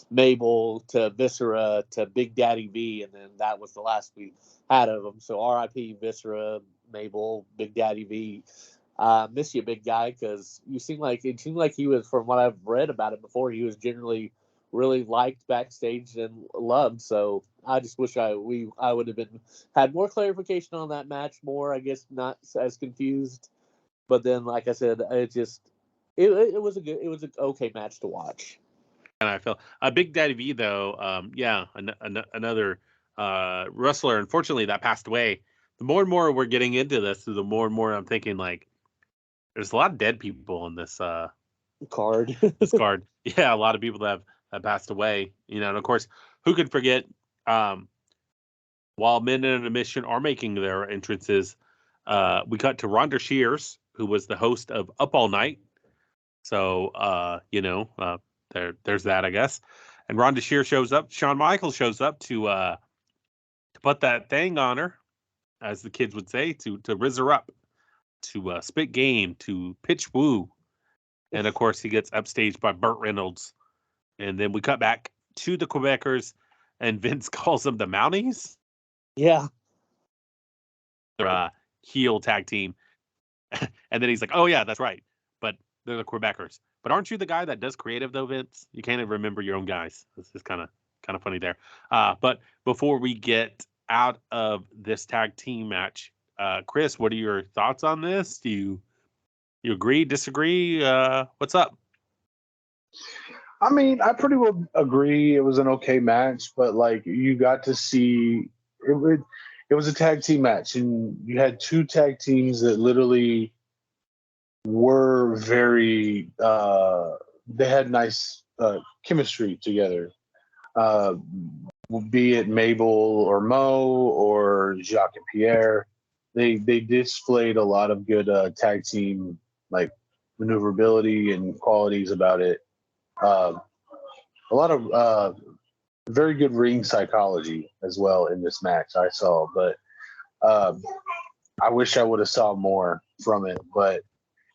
Mabel to Viscera to Big Daddy V, and then that was the last we had of him. So R.I.P. Viscera, Mabel, Big Daddy V. Miss you, big guy, because it seemed like he was, from what I've read about it before, he was generally really liked backstage and loved. So I just wish I would have had more clarification on that match, more, I guess, not as confused. But then, like I said, it was an okay match to watch. And I feel Big Daddy V though, another wrestler, unfortunately, that passed away. The more and more we're getting into this, the more and more I'm thinking like, there's a lot of dead people in this card. This card, yeah, a lot of people that have passed away. And of course, who could forget? While Men in a Mission are making their entrances, we cut to Rhonda Shears, who was the host of Up All Night. So, there's that, I guess. And Rhonda Shear shows up. Shawn Michaels shows up to put that thing on her, as the kids would say, to riz her up, to spit game, to pitch woo. And, of course, he gets upstaged by Burt Reynolds. And then we cut back to the Quebecers, and Vince calls them the Mounties. Yeah. They're heel tag team. And then he's like, oh, yeah, that's right. But they're the Quebecers. But aren't you the guy that does creative, though, Vince? You can't even remember your own guys. This is kind of funny there. But before we get out of this tag team match, Chris, what are your thoughts on this? Do you agree, disagree? What's up? I mean, I pretty well agree. It was an okay match, but like you got to see it. It was a tag team match, and you had two tag teams that literally were very. They had nice chemistry together. Be it Mabel or Mo or Jacques and Pierre, they displayed a lot of good tag team like maneuverability and qualities about it. A lot of very good ring psychology as well in this match I saw, but I wish I would have saw more from it. But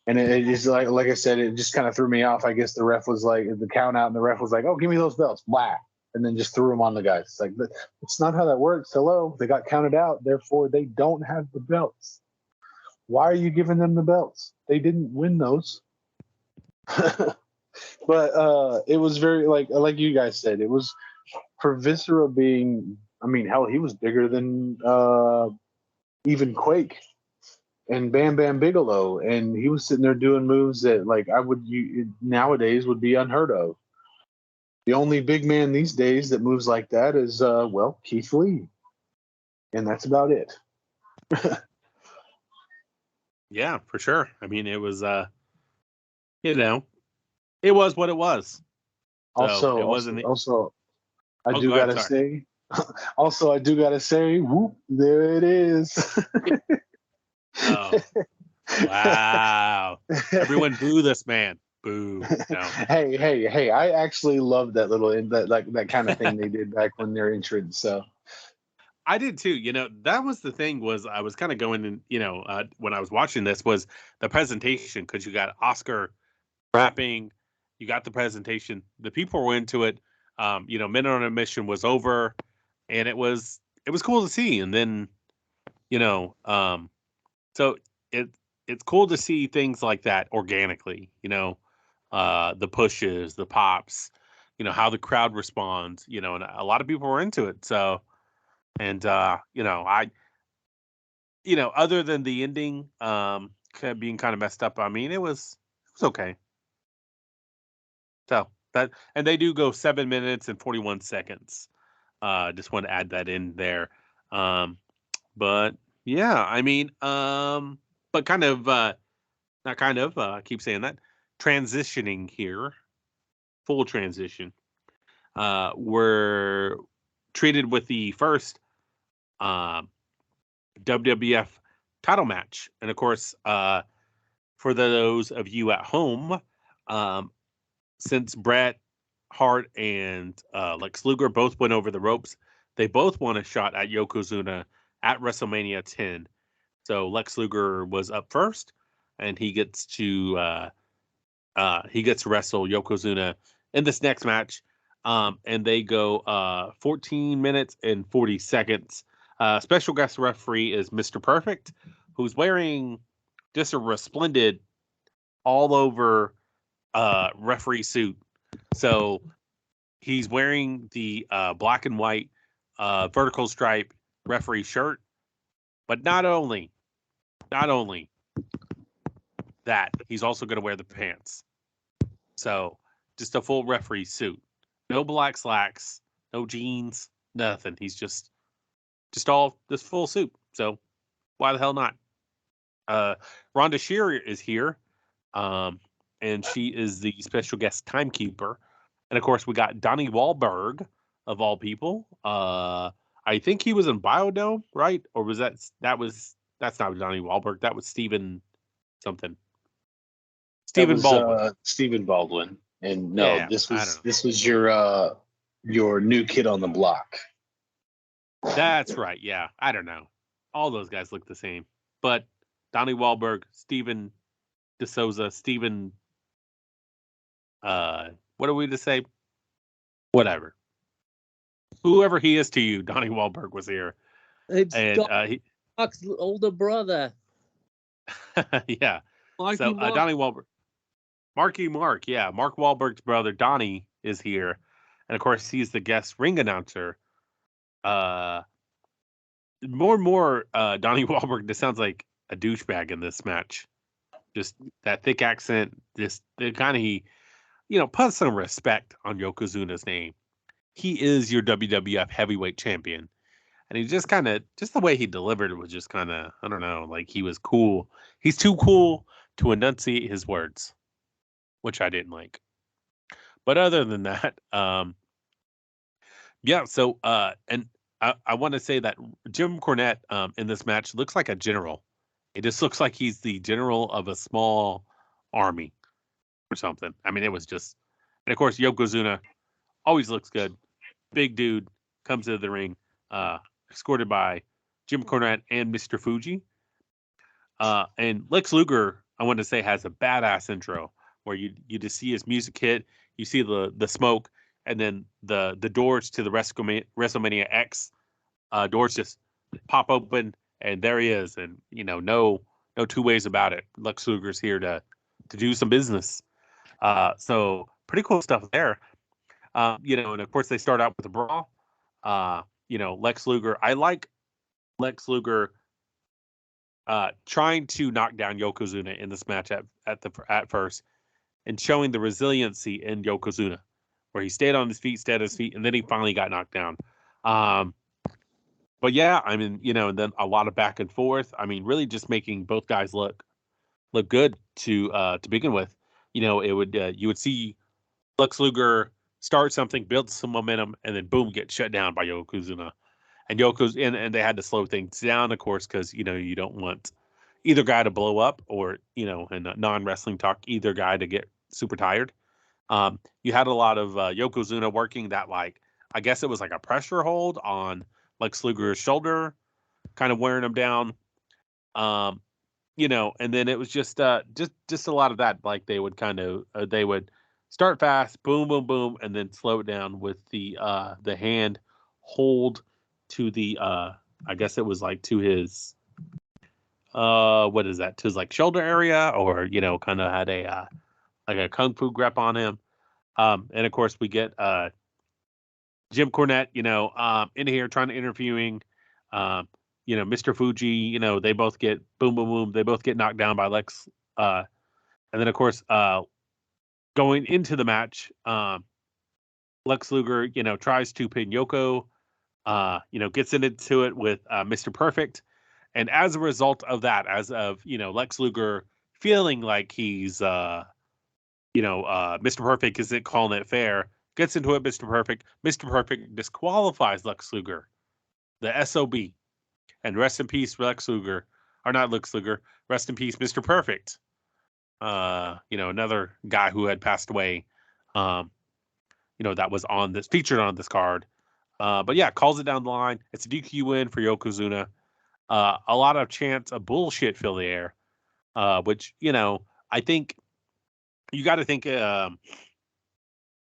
it just like I said, it just kind of threw me off. I guess the ref was like the count out, and the ref was like, "Oh, give me those belts," blah, and then just threw them on the guys. It's like it's not how that works. Hello, they got counted out, therefore they don't have the belts. Why are you giving them the belts? They didn't win those. But it was very like you guys said, it was for Viscera being, I mean, hell, he was bigger than even Quake and Bam Bam Bigelow, and he was sitting there doing moves that nowadays would be unheard of. The only big man these days that moves like that is Keith Lee, and that's about it. Yeah, for sure. I mean, it was it was what it was. So it wasn't. I do gotta say, whoop! There it is. Oh, wow! Everyone boo this man. Boo! No. Hey! I actually love that that kind of thing they did back when they're entrance. So I did too. That was the thing. Was I was kind of going in. When I was watching this, was the presentation, because you got Oscar rapping. You got the presentation. The people were into it. Men on a Mission was over, and it was cool to see. And then, so it's cool to see things like that organically. The pushes, the pops. How the crowd responds. And a lot of people were into it. So, and other than the ending being kind of messed up, I mean, it was okay. So and they do go 7 minutes and 41 seconds. Just want to add that in there. But yeah, I mean, but kind of, not kind of, I keep saying that, transitioning here, full transition. We're treated with the first WWF title match. And of course, for those of you at home, since Bret Hart and Lex Luger both went over the ropes, they both won a shot at Yokozuna at WrestleMania 10. So Lex Luger was up first, and he gets to wrestle Yokozuna in this next match. And they go 14 minutes and 40 seconds. Special guest referee is Mr. Perfect, who's wearing just a resplendent all over referee suit. So he's wearing the black and white vertical stripe referee shirt, but not only that, he's also going to wear the pants. So just a full referee suit, no black slacks, no jeans, nothing. He's just all this full suit. So why the hell not? Rhonda Shearer is here, and she is the special guest timekeeper. And of course, we got Donnie Wahlberg, of all people. I think he was in Biodome, right? Or was that's not Donnie Wahlberg. That was Steven something. Stephen Baldwin. Stephen Baldwin. And no, Yeah, this was your new kid on the block. That's right. Yeah, I don't know. All those guys look the same, but Donnie Wahlberg, Steven DeSouza, Steven. What are we to say? Whatever. Whoever he is to you, Donnie Wahlberg was here. It's And Mark's older brother. yeah. Marky So Mark. Donnie Wahlberg, Marky Mark, yeah, Mark Wahlberg's brother Donnie is here, and of course he's the guest ring announcer. More and more, Donnie Wahlberg just sounds like a douchebag in this match. Just that thick accent, just the kind of put some respect on Yokozuna's name. He is your WWF Heavyweight Champion, and he just the way he delivered it was just kind of, I don't know, like he was cool. He's too cool to enunciate his words, which I didn't like. But other than that, yeah. So, and I want to say that Jim Cornette in this match looks like a general. It just looks like he's the general of a small army or something. I mean, it was just, and of course Yokozuna always looks good. Big dude comes into the ring, escorted by Jim Cornette and Mr. Fuji. And Lex Luger, I want to say, has a badass intro where you just see his music hit, you see the smoke, and then the doors to the WrestleMania X doors just pop open, and there he is, and no two ways about it. Lex Luger's here to do some business. So pretty cool stuff there. And of course they start out with a brawl. Lex Luger. I like Lex Luger trying to knock down Yokozuna in this match at first, and showing the resiliency in Yokozuna, where he stayed on his feet, and then he finally got knocked down. But yeah, I mean, and then a lot of back and forth. I mean, really just making both guys look good to begin with. You would see Lex Luger start something, build some momentum, and then boom, get shut down by Yokozuna. And and they had to slow things down, of course, because you don't want either guy to blow up, or in non-wrestling talk, either guy to get super tired. You had a lot of Yokozuna working that, like, I guess it was like a pressure hold on Lex Luger's shoulder, kind of wearing him down. And then it was just a lot of that. Like they would they would start fast, boom, boom, boom, and then slow it down with the hand hold to the I guess it was like to his what is that, to his like shoulder area, or kind of had a like a kung fu grip on him. And of course we get Jim Cornette in here trying to interviewing Mr. Fuji. They both get boom, boom, boom, they both get knocked down by Lex, and then of course going into the match, Lex Luger tries to pin Yoko, gets into it with Mr. Perfect. And as a result of that, as of, Lex Luger feeling like he's, Mr. Perfect isn't calling it fair, gets into it, Mr. Perfect. Mr. Perfect disqualifies Lex Luger, the SOB. And rest in peace, Lex Luger. Or not Lex Luger. Rest in peace, Mr. Perfect. Another guy who had passed away, that was featured on this card. But yeah, calls it down the line. It's a DQ win for Yokozuna. A lot of chants of bullshit fill the air, which, I think you got to think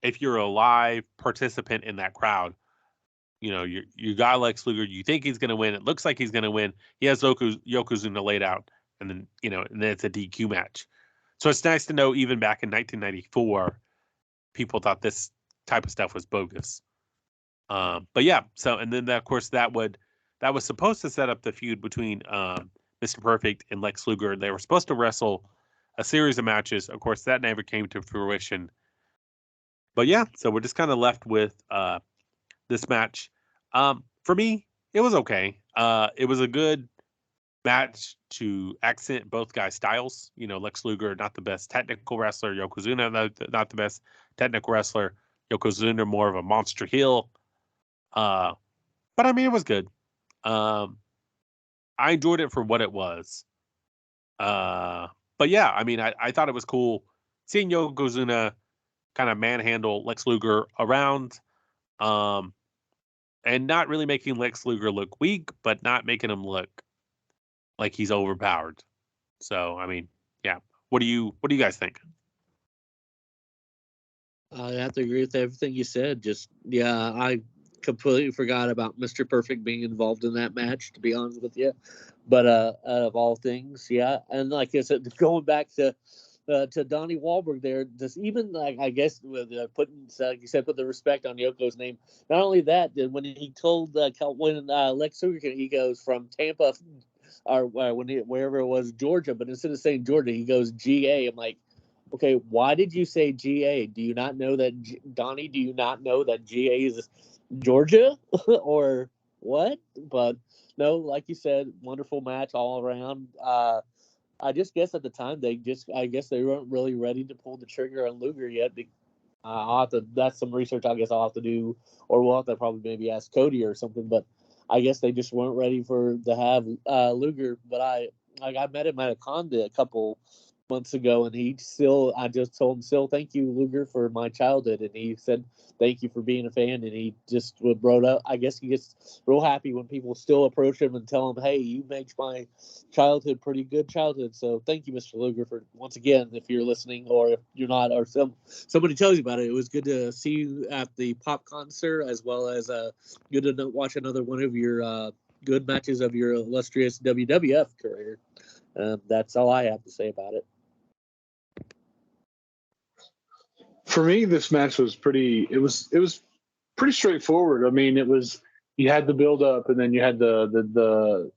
if you're a live participant in that crowd, you got Lex Luger, you think he's going to win. It looks like he's going to win. He has Yokozuna laid out, and then, and then it's a DQ match. So it's nice to know even back in 1994, people thought this type of stuff was bogus. But yeah, so, and then of course that was supposed to set up the feud between Mr. Perfect and Lex Luger. They were supposed to wrestle a series of matches. Of course, that never came to fruition. But yeah, so we're just kind of left with this match. For me, it was okay. It was a good match to accent both guys' styles. Lex Luger, not the best technical wrestler. Yokozuna, not the best technical wrestler. Yokozuna, more of a monster heel. But I mean, it was good. I enjoyed it for what it was. But yeah, I mean, I thought it was cool seeing Yokozuna kind of manhandle Lex Luger around, and not really making Lex Luger look weak, but not making him look like he's overpowered. So, I mean, yeah. What do you guys think? I have to agree with everything you said. Just, yeah, I completely forgot about Mr. Perfect being involved in that match, to be honest with you. But out of all things, yeah. And like I said, going back to Donnie Wahlberg there, just even like, I guess with putting, like you said, put the respect on Yoko's name. Not only that, when he told when Lex Luger, he goes from Tampa or wherever it was, Georgia, but instead of saying Georgia, he goes GA. I'm like, okay, why did you say GA? Do you not know that Donnie? Do you not know that GA is Georgia or what? But no, like you said, wonderful match all around. I just guess at the time I guess they weren't really ready to pull the trigger on Luger yet. That's some research I guess I'll have to do, or we'll have to probably maybe ask Cody or something. But I guess they just weren't ready to have Luger. But I met him at a con a couple months ago, and I just told him, still, thank you, Luger, for my childhood. And he said, thank you for being a fan. And he just brought up, I guess he gets real happy when people still approach him and tell him, hey, you made my childhood pretty good childhood. So thank you, Mr. Luger, for once again, if you're listening, or if you're not, or somebody tells you about it. It was good to see you at the pop concert, as well as good to watch another one of your good matches of your illustrious WWF career. That's all I have to say about it. For me, this match was pretty straightforward. I mean, you had the build up, and then you had the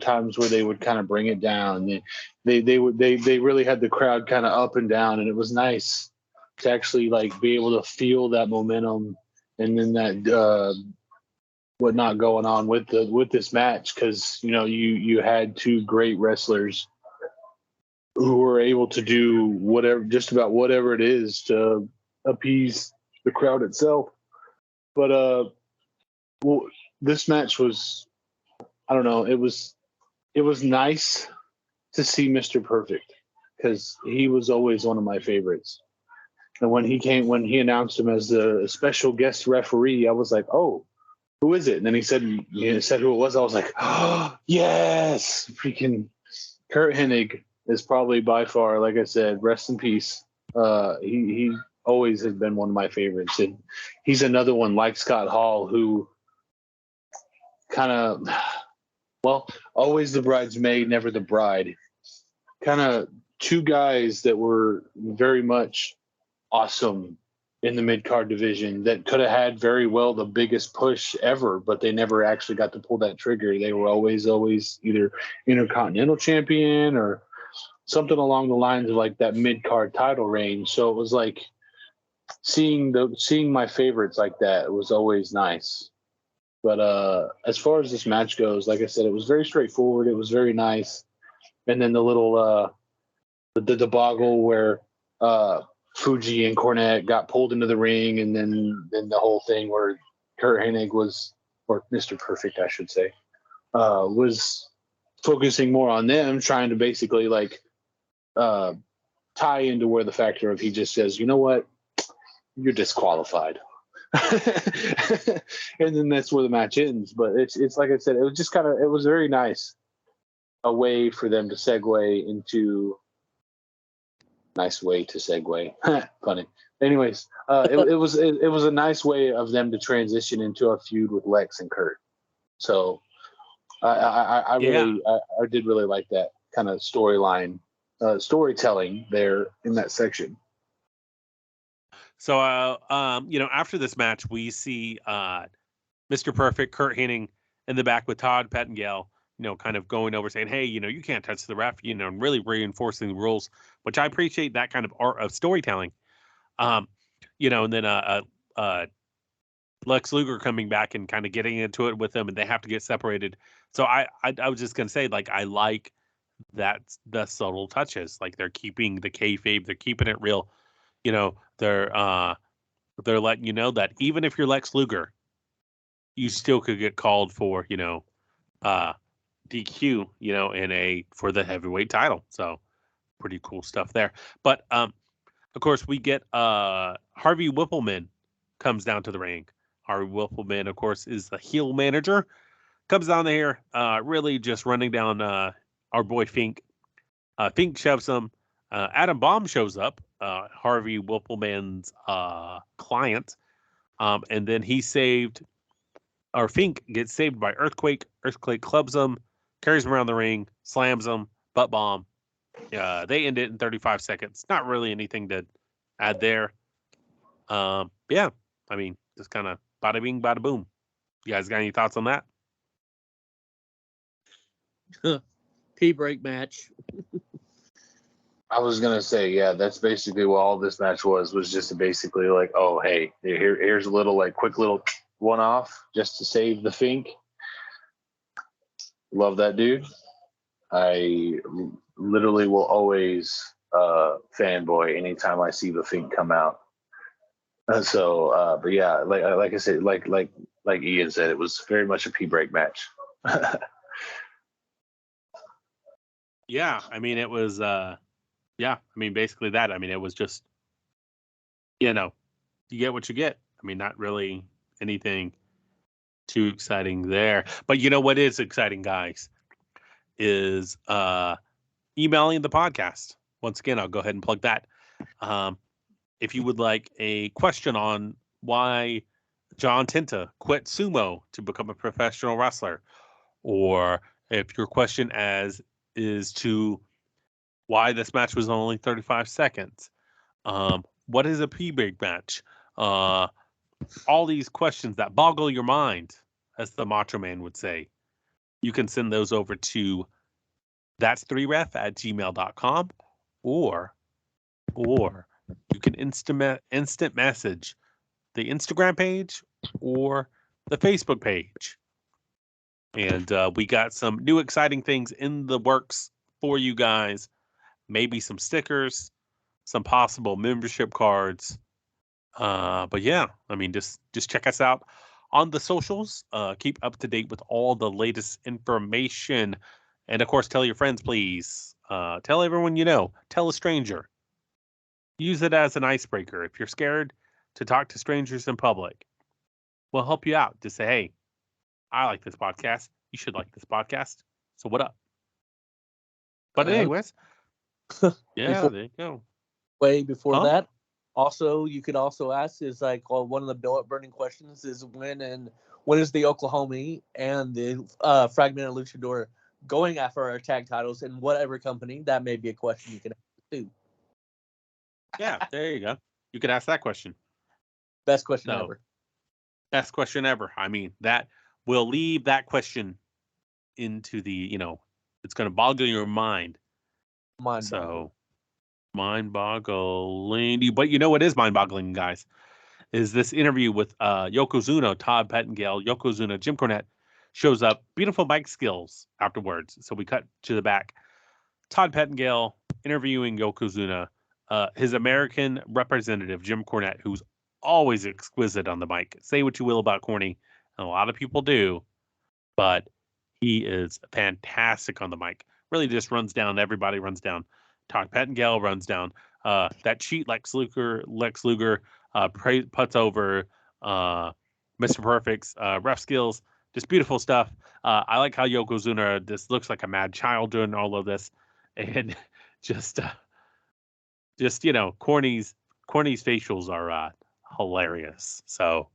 times where they would kind of bring it down. They really had the crowd kind of up and down, and it was nice to actually like be able to feel that momentum, and then that whatnot going on with this match, because you had two great wrestlers who were able to do just about whatever it is to appease the crowd itself. But this match was, I don't know, it was nice to see Mr. Perfect, because he was always one of my favorites. And when he announced him as the special guest referee, I was like, oh, who is it? And then he said who it was. I was like, oh, yes, freaking Kurt Hennig is probably by far, like I said, rest in peace. He always has been one of my favorites. And he's another one like Scott Hall, who kind of, well, always the bridesmaid, never the bride. Kind of two guys that were very much awesome in the mid-card division that could have had very well the biggest push ever, but they never actually got to pull that trigger. They were always either Intercontinental Champion or something along the lines of like that mid-card title range. So it was like seeing my favorites like that. It was always nice. But as far as this match goes, like I said, it was very straightforward. It was very nice. And then the little the debacle where Fuji and Cornette got pulled into the ring, and then the whole thing where Kurt Hennig was, or Mr. Perfect, I should say, was focusing more on them, trying to basically like tie into where the factor of he just says, you know what, you're disqualified. and then that's where the match ends. But it's like I said, it was just it was very nice a way for them to segue into nice way to segue. Funny. Anyways, it was a nice way of them to transition into a feud with Lex and Kurt. So I did really like that kind of storytelling there in that section. So, after this match, we see Mr. Perfect, Kurt Hennig, in the back with Todd Pettengill, kind of going over saying, hey, you can't touch the ref, and really reinforcing the rules, which I appreciate that kind of art of storytelling. And then Lex Luger coming back and kind of getting into it with them, and they have to get separated. So I was just going to say, like, I like that the subtle touches, like they're keeping the kayfabe, they're keeping it real. They're letting you know that even if you're Lex Luger, you still could get called for, DQ, for the heavyweight title. So pretty cool stuff there. But of course, we get Harvey Whippleman comes down to the ring. Harvey Whippleman, of course, is the heel manager. Comes down there, really just running down our boy Fink. Fink shoves him. Adam Bomb shows up, Harvey Whippleman's client, and then Fink gets saved by Earthquake. Earthquake clubs him, carries him around the ring, slams him, butt bomb. They end it in 35 seconds. Not really anything to add there. Yeah, I mean, just kind of bada bing, bada boom. You guys got any thoughts on that? Pee break match. I was gonna say, yeah, that's basically what all this match was just basically like, oh, hey, here's a little quick little one-off just to save the Fink. Love that dude. I literally will always fanboy anytime I see the Fink come out. But yeah, like I said, like Ian said, it was very much a pee break match. Yeah, I mean, it was. Basically that. I mean, it was just, you get what you get. I mean, not really anything too exciting there. But what is exciting, guys, is emailing the podcast. Once again, I'll go ahead and plug that. If you would like a question on why John Tenta quit sumo to become a professional wrestler, or if your question is to why this match was only 35 seconds, what is a P-Big match, all these questions that boggle your mind, as the Macho Man would say, you can send those over to that's3ref@gmail.com, or you can instant message the Instagram page or the Facebook page. And we got some new exciting things in the works for you guys. Maybe some stickers, some possible membership cards. But yeah, I mean, just check us out on the socials. Keep up to date with all the latest information. And of course, tell your friends, please. Tell everyone you know. Tell a stranger. Use it as an icebreaker. If you're scared to talk to strangers in public, we'll help you out. Just say, hey, I like this podcast. You should like this podcast. So what up? But anyways, yeah, there you go. Before that, also you could also ask is one of the billet burning questions is when is the Oklahoma and the Fragmented Luchador going after our tag titles in whatever company? That may be a question you can ask too. Yeah, there you go. You could ask that question. Best question ever. Best question ever. I mean, that will leave that question into the, it's going to boggle your mind. Mind-boggling. But what is mind-boggling, guys, is this interview with Yokozuna, Todd Pettengill, Yokozuna, Jim Cornette shows up. Beautiful mic skills afterwards. So we cut to the back. Todd Pettengill interviewing Yokozuna. His American representative, Jim Cornette, who's always exquisite on the mic. Say what you will about Corny, and a lot of people do, but he is fantastic on the mic. Really just runs down. Everybody runs down. Todd Pettengill runs down. That cheat Lex Luger puts over Mr. Perfect's ref skills, just beautiful stuff. I like how Yokozuna just looks like a mad child doing all of this, and just Corny's facials are hilarious. So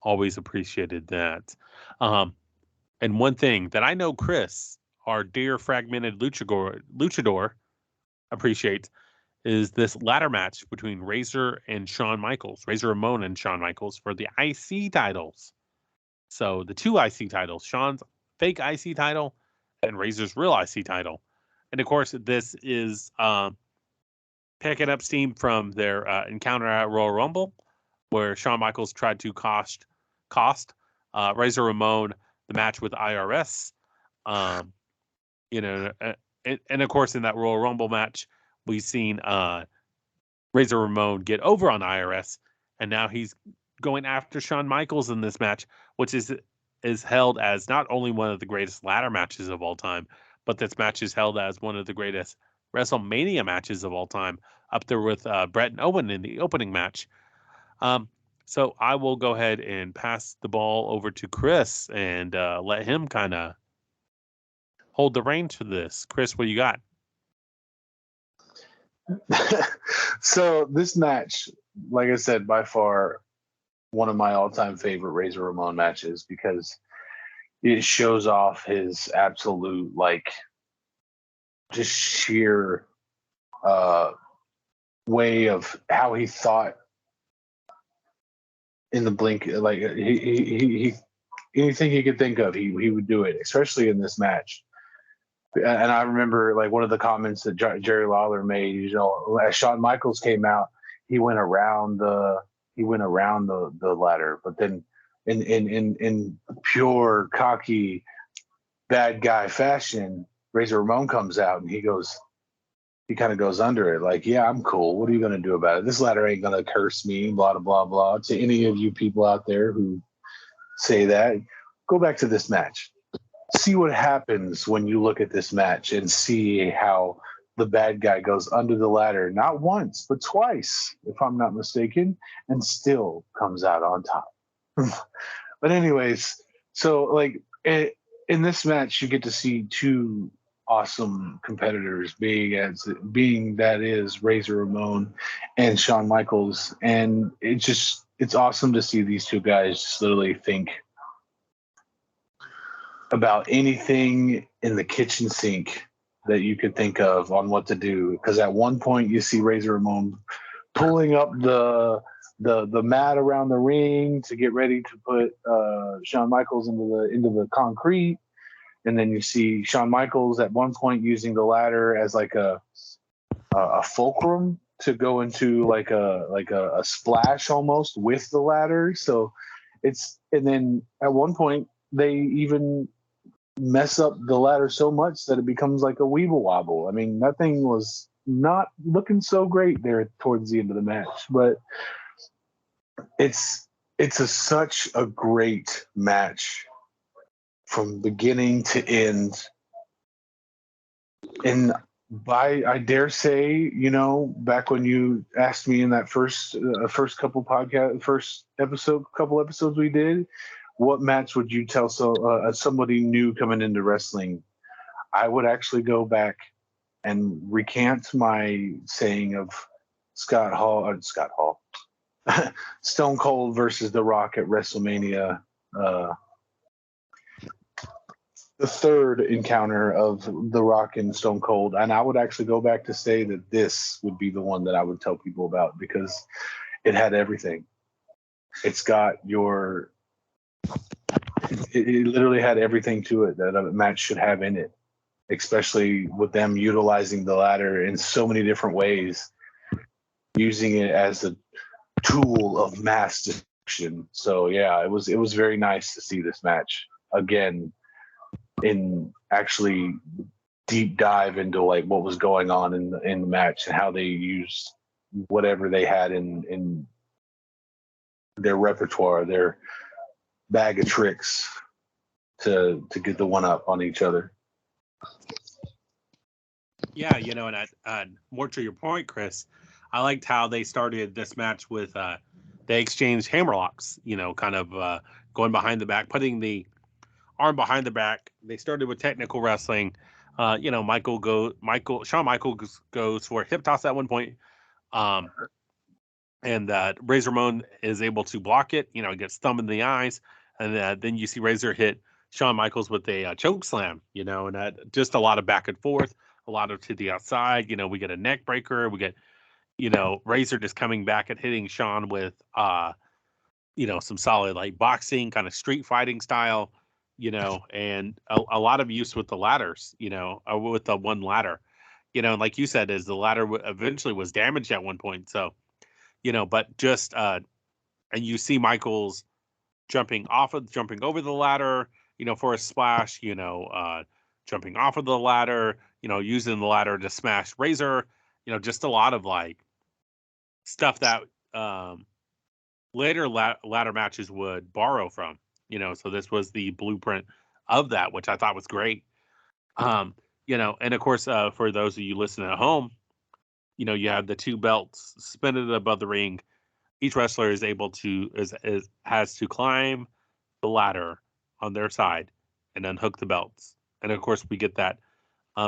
always appreciated that. And one thing that I know Chris, our dear fragmented luchador appreciates is this ladder match between Razor and Shawn Michaels, Razor Ramon and Shawn Michaels for the IC titles. So the two IC titles, Shawn's fake IC title and Razor's real IC title. And of course, this is picking up steam from their encounter at Royal Rumble, where Shawn Michaels tried to cost Razor Ramon the match with IRS. And of course, in that Royal Rumble match, we've seen Razor Ramon get over on IRS, and now he's going after Shawn Michaels in this match, which is held as not only one of the greatest ladder matches of all time, but this match is held as one of the greatest WrestleMania matches of all time, up there with Bret and Owen in the opening match. So I will go ahead and pass the ball over to Chris and let him kind of hold the reins for this. Chris, what you got? So this match, like I said, by far one of my all-time favorite Razor Ramon matches, because it shows off his absolute, just sheer way of how he thought in the blink. Like he anything he could think of, he would do it, especially in this match. And I remember one of the comments that Jerry Lawler made, as Shawn Michaels came out, he went around the ladder, but then in pure cocky bad guy fashion, Razor Ramon comes out and he kind of goes under it, yeah, I'm cool. What are you going to do about it? This ladder ain't going to curse me, blah, blah, blah. To any of you people out there who say that, go back to this match. See what happens when you look at this match and see how the bad guy goes under the ladder, not once, but twice, if I'm not mistaken, and still comes out on top. But anyways, so in this match, you get to see two awesome competitors, being that is Razor Ramon and Shawn Michaels, and it's awesome to see these two guys just literally think about anything in the kitchen sink that you could think of on what to do. Because at one point you see Razor Ramon pulling up the mat around the ring to get ready to put Shawn Michaels into the concrete, and then you see Shawn Michaels at one point using the ladder as a fulcrum to go into a splash almost with the ladder. So and then at one point they even mess up the ladder so much that it becomes like a weeble wobble. I mean, that thing was not looking so great there towards the end of the match, but it's such a great match from beginning to end. And I dare say, back when you asked me in that first couple episodes we did, what match would you tell somebody new coming into wrestling? I would actually go back and recant my saying of Stone Cold versus The Rock at WrestleMania, the third encounter of The Rock and Stone Cold. And I would actually go back to say that this would be the one that I would tell people about, because it had everything. It's got it literally had everything to it that a match should have in it, especially with them utilizing the ladder in so many different ways, using it as a tool of mass destruction. So yeah, it was very nice to see this match again, in actually deep dive into what was going on in the match and how they used whatever they had in their repertoire, their bag of tricks to get the one up on each other. Yeah, and more to your point, Chris, I liked how they started this match with they exchanged hammerlocks, kind of going behind the back, putting the arm behind the back. They started with technical wrestling. Shawn Michaels goes for a hip toss at one point. And Razor Ramon is able to block it, gets thumb in the eyes. And then you see Razor hit Shawn Michaels with a choke slam, and just a lot of back and forth, a lot of to the outside. We get a neck breaker. We get, Razor just coming back and hitting Shawn with, some solid like boxing, kind of street fighting style, and a lot of use with the ladders, with the one ladder, and like you said, is the ladder eventually was damaged at one point. So, but just, and you see Michaels jumping over the ladder, for a splash, jumping off of the ladder, using the ladder to smash Razor, just a lot of like stuff that later ladder matches would borrow from, so this was the blueprint of that, which I thought was great. And of course, for those of you listening at home, you have the two belts suspended above the ring. Each wrestler is able to has to climb the ladder on their side and unhook the belts. And of course, we get that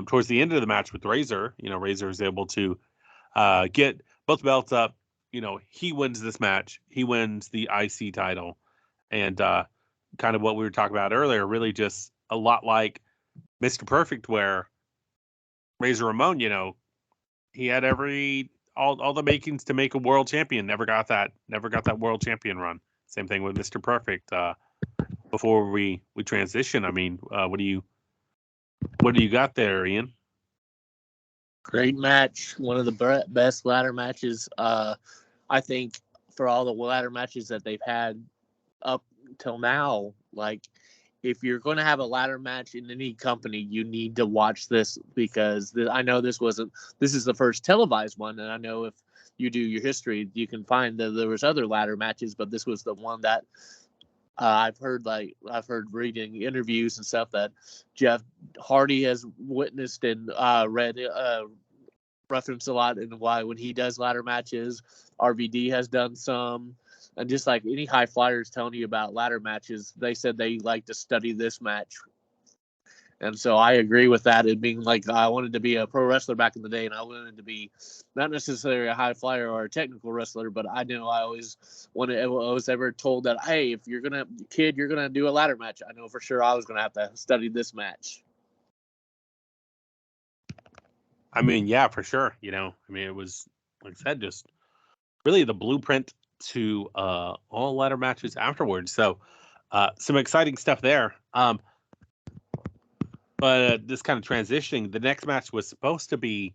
towards the end of the match with Razor. Razor is able to get both belts up. He wins this match. He wins the IC title, and kind of what we were talking about earlier. Really, just a lot like Mr. Perfect, where Razor Ramon, he had all the makings to make a world champion. Never got that world champion run. Same thing with Mr. Perfect. Before we transition, I mean, what do you got there, Ian? Great match. One of the best ladder matches. I think for all the ladder matches that they've had up till now, like if you're going to have a ladder match in any company, you need to watch this because I know this is the first televised one. And I know if you do your history, you can find that there was other ladder matches, but this was the one that I've heard reading interviews and stuff that Jeff Hardy has witnessed and read reference a lot, and why when he does ladder matches, RVD has done some. And just like any high flyers telling you about ladder matches, they said they like to study this match. And so I agree with that. It being like I wanted to be a pro wrestler back in the day, and I wanted to be not necessarily a high flyer or a technical wrestler, but I know I always I was ever told that, hey, if you're gonna do a ladder match, I know for sure I was gonna have to study this match. I mean, yeah, for sure. It was, like I said, just really the blueprint to all ladder matches afterwards. So some exciting stuff there. But this kind of transitioning, the next match was supposed to be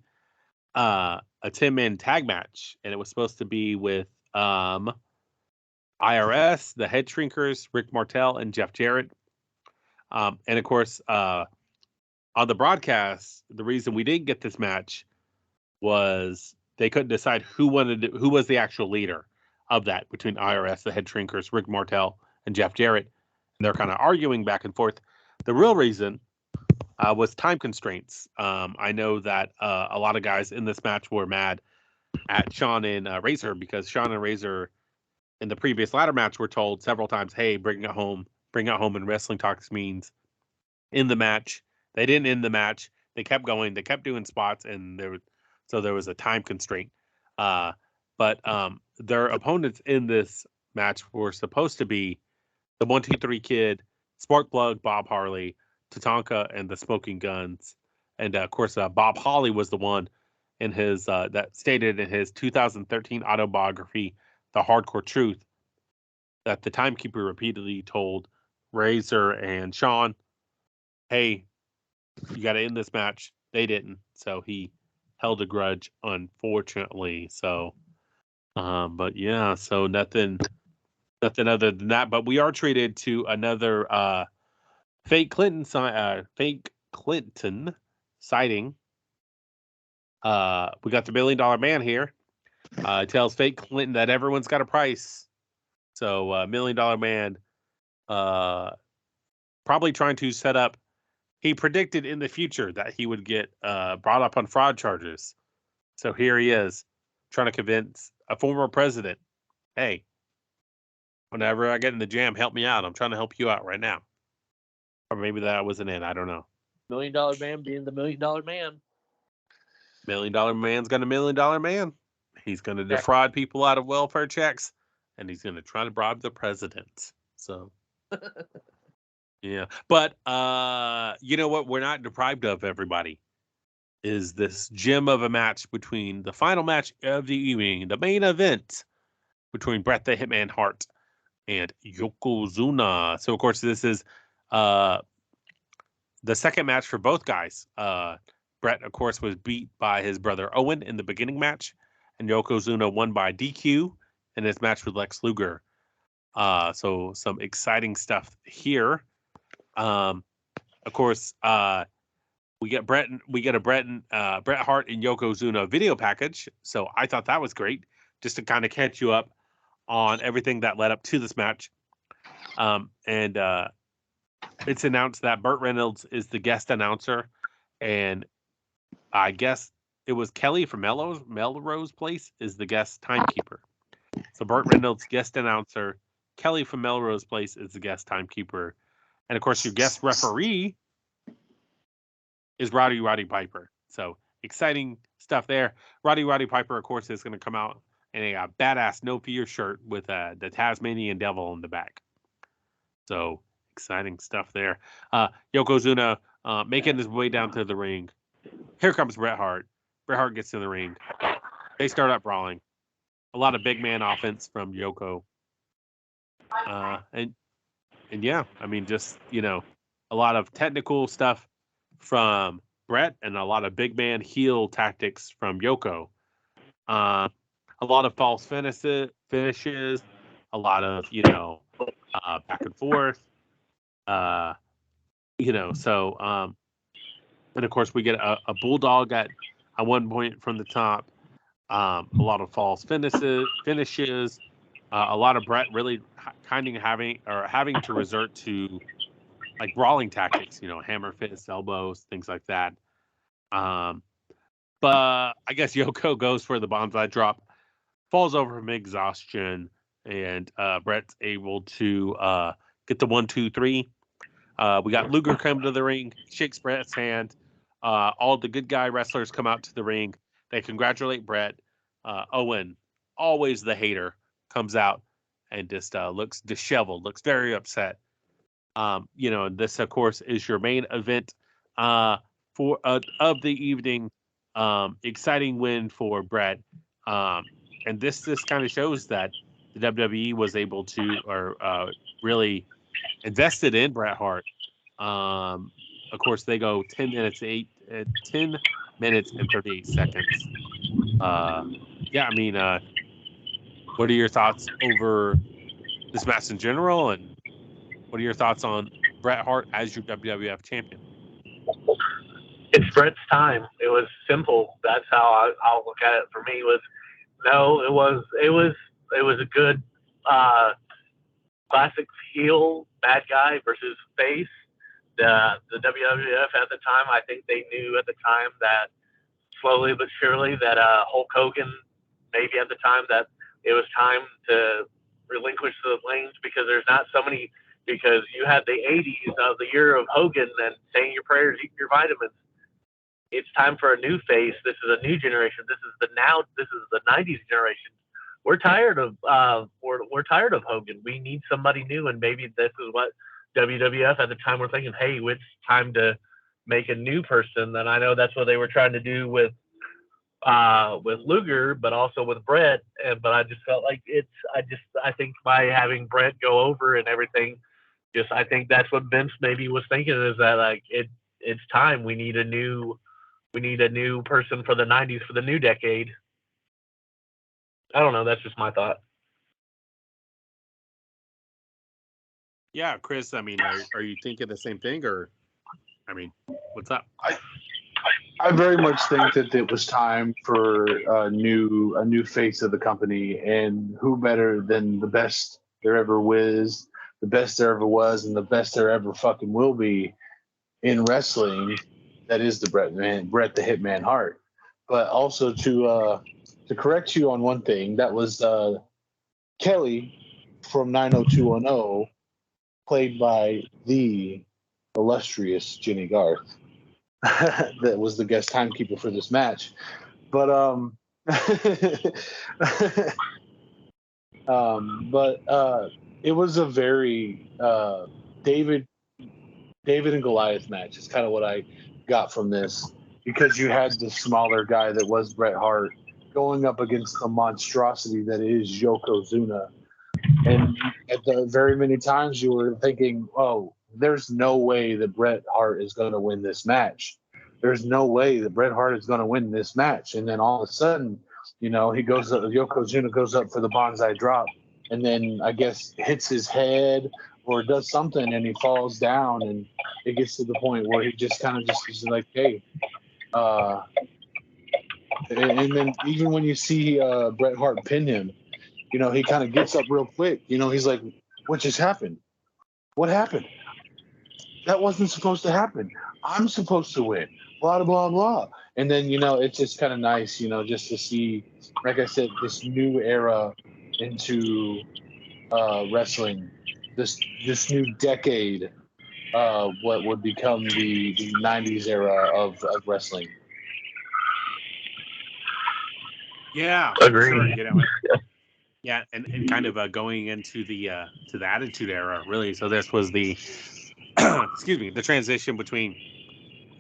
a 10-man tag match, and it was supposed to be with IRS, the Head Shrinkers, Rick Martel, and Jeff Jarrett. And of course, on the broadcast, the reason we didn't get this match was they couldn't decide who was the actual leader of that between IRS, the Head Shrinkers, Rick Martel, and Jeff Jarrett. And they're kind of arguing back and forth. The real reason was time constraints. I know that a lot of guys in this match were mad at Shawn and Razor because Shawn and Razor in the previous ladder match were told several times, hey, bring it home in Wrestling Talks means in the match. They didn't end the match. They kept going. They kept doing spots, and there was a time constraint. But their opponents in this match were supposed to be the 1-2-3 Kid, Sparkplug, Bob Harley, Tatanka, and the Smoking Guns. And of course, Bob Holly was the one in his that stated in his 2013 autobiography, The Hardcore Truth, that the timekeeper repeatedly told Razor and Shawn, hey, you got to end this match. They didn't. So he held a grudge, unfortunately. So, but yeah, so nothing other than that. But we are treated to another fake Clinton sighting. We got the $1 million man here. Tells fake Clinton that everyone's got a price. So $1 million man, probably trying to set up. He predicted in the future that he would get brought up on fraud charges. So here he is trying to convince a former president, hey, Whenever I get in the jam, help me out. I'm trying to help you out right now. Or maybe that wasn't it. I don't know. $1 million man being the $1 million man. $1 million man's got $1 million man. He's going to defraud people out of welfare checks, and he's going to try to bribe the president. So, yeah. But you know what? We're not deprived of, everybody. Is this gem of a match between the final match of the evening, the main event between Bret the Hitman Hart and Yokozuna. So, of course, this is the second match for both guys. Bret, of course, was beat by his brother Owen in the beginning match, and Yokozuna won by DQ in his match with Lex Luger. So some exciting stuff here. Of course, we get a Bret Hart and Yokozuna video package. So I thought that was great, just to kind of catch you up on everything that led up to this match. And it's announced that Burt Reynolds is the guest announcer, and I guess it was Kelly from Melrose Place is the guest timekeeper. So Burt Reynolds, guest announcer. Kelly from Melrose Place is the guest timekeeper. And, of course, your guest referee is Roddy Piper. So exciting stuff there. Roddy Piper, of course, is going to come out in a badass No Fear shirt with the Tasmanian Devil in the back. So exciting stuff there. Yokozuna making his way down to the ring. Here comes Bret Hart. Bret Hart gets in the ring. They start up brawling. A lot of big man offense from Yoko. And yeah, I mean, just, a lot of technical stuff from Bret and a lot of big man heel tactics from Yoko. A lot of false finishes, a lot of, back and forth. So, and of course we get a bulldog at one point from the top. A lot of false finishes. A lot of Bret really having to resort to like brawling tactics, hammer fists, elbows, things like that. But I guess Yoko goes for the bonsai drop, falls over from exhaustion, and Bret's able to get the 1, 2, 3. We got Luger come to the ring, shakes Bret's hand. All the good guy wrestlers come out to the ring. They congratulate Bret. Owen, always the hater, comes out and just looks disheveled, looks very upset. And this, of course, is your main event of the evening. Exciting win for Bret. And this kind of shows that the WWE was able to, or really invested in Bret Hart. Of course, they go 10 minutes and 38 seconds. What are your thoughts over this match in general, and what are your thoughts on Bret Hart as your WWF champion? It's Bret's time. It was simple. That's how I'll look at it. For me, it was a good classic heel bad guy versus face. The WWF at the time, I think they knew at the time that slowly but surely that Hulk Hogan, maybe at the time, that it was time to relinquish the lanes, because there's not so many, because you had the 80s of the year of Hogan and saying your prayers, eating your vitamins. It's time for a new face. This is a new generation. This is the 90s generation. We're tired of we're tired of Hogan. We need somebody new, and maybe this is what WWF at the time were thinking. Hey, it's time to make a new person. And I know that's what they were trying to do with Luger, but also with Bret. But I just felt like I think by having Bret go over and everything, I think that's what Vince maybe was thinking, is that like it's time. We need a new person for the 90s, for the new decade. I don't know. That's just my thought. Yeah, Chris, I mean, are you thinking the same thing, or, I mean, what's up? I very much think that it was time for a new face of the company, and who better than the best there ever was, the best there ever was, and the best there ever fucking will be in wrestling. That is the Bret the Hitman Hart. But also to correct you on one thing, that was Kelly from 90210, played by the illustrious Jenny Garth, that was the guest timekeeper for this match. But it was a very David and Goliath match. Is kind of what I got from this, because you had the smaller guy that was Bret Hart going up against the monstrosity that is Yokozuna. And at the very many times you were thinking, oh, there's no way that Bret Hart is going to win this match. There's no way that Bret Hart is going to win this match. And then all of a sudden, Yokozuna goes up for the bonsai drop, and then I guess hits his head or does something, and he falls down, and it gets to the point where he just kind of just is like, hey. And then even when you see Bret Hart pin him, he kind of gets up real quick. He's like, what just happened? What happened? That wasn't supposed to happen. I'm supposed to win. Blah, blah, blah. And then, it's just kind of nice, just to see, like I said, this new era into wrestling, this new decade, what would become the 90s era of wrestling. Yeah, Agreed. sure, yeah, and kind of going into the Attitude Era, really. So this was the excuse me, the transition between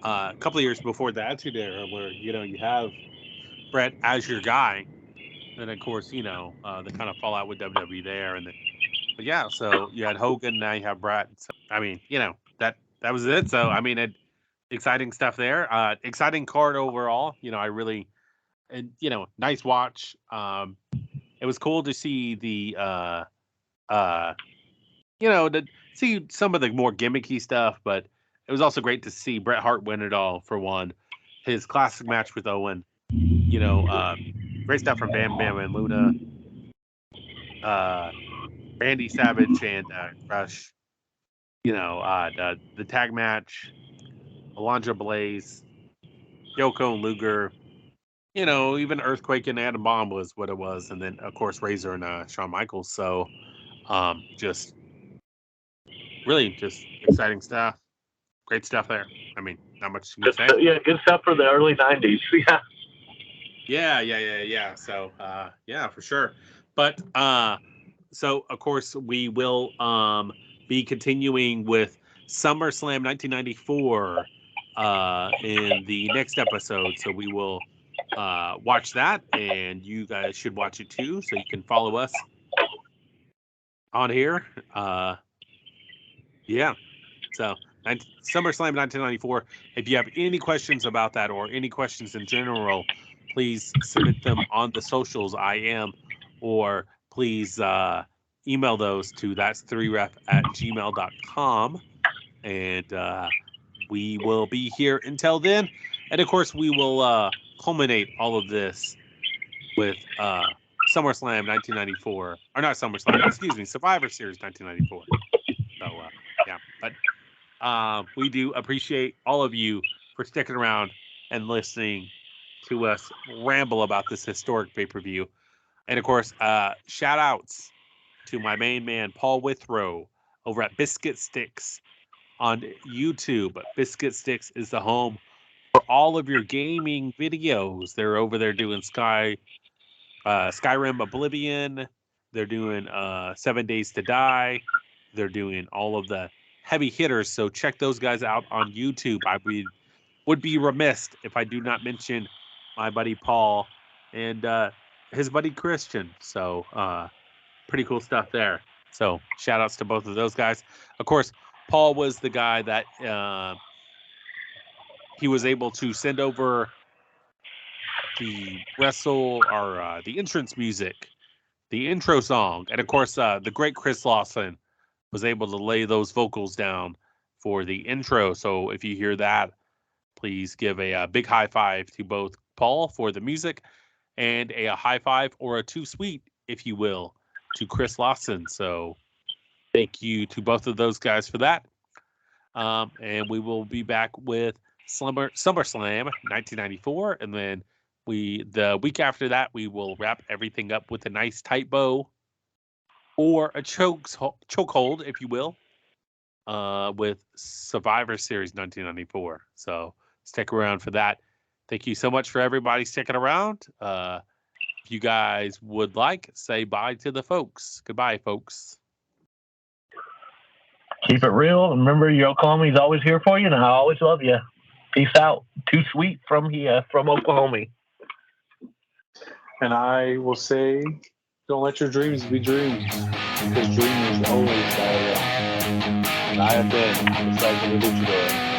a couple of years before the Attitude Era, where you have Bret as your guy, and of course the kind of fallout with WWE there, but yeah, so you had Hogan, now you have Bret. So, I mean, that was it. So I mean, exciting stuff there. Exciting card overall. I really, and nice watch. It was cool to see to see some of the more gimmicky stuff, but it was also great to see Bret Hart win it all for one. His classic match with Owen, great stuff from Bam Bam and Luna, Randy Savage and Crush, the tag match, Alondra Blaze, Yoko and Luger, even Earthquake and Adam Bomb was what it was. And then, of course, Razor and Shawn Michaels. So, just really just exciting stuff. Great stuff there. I mean, not much to say. Yeah, good stuff for the early 90s. Yeah. Yeah. So, yeah, for sure. But, so, of course, we will be continuing with SummerSlam 1994 in the next episode. So we will watch that, and you guys should watch it too, so you can follow us on here. Yeah. So SummerSlam 1994. If you have any questions about that or any questions in general, please submit them on the socials. Or please email those to that's3ref@gmail.com. And we will be here until then. And of course, we will culminate all of this with SummerSlam 1994. Or not SummerSlam, excuse me, Survivor Series 1994. So, yeah. But we do appreciate all of you for sticking around and listening to us ramble about this historic pay-per-view. And of course, shout outs to my main man, Paul Withrow, over at Biscuit Sticks on YouTube. Biscuit Sticks is the home for all of your gaming videos. They're over there doing Skyrim Oblivion. They're doing 7 Days to Die. They're doing all of the heavy hitters. So check those guys out on YouTube. I would be remiss if I do not mention my buddy Paul and his buddy Christian. So pretty cool stuff there. So shout outs to both of those guys. Of course, Paul was the guy that he was able to send over the the entrance music, the intro song. And of course, the great Chris Lawson was able to lay those vocals down for the intro. So if you hear that, please give a big high five to both Paul for the music and a high five or a too sweet, if you will, to Chris Lawson. So thank you to both of those guys for that. And we will be back with SummerSlam 1994. And then the week after that, we will wrap everything up with a nice tight bow or a chokehold, if you will, with Survivor Series 1994. So stick around for that. Thank you so much for everybody sticking around. If you guys would like, say bye to the folks. Goodbye, folks. Keep it real. Remember, your Oklahoma's always here for you, and I always love you. Peace out. Too sweet from here, from Oklahoma. And I will say, don't let your dreams be dreams, because dreamers always die young. And I have been the Psycho Luchador.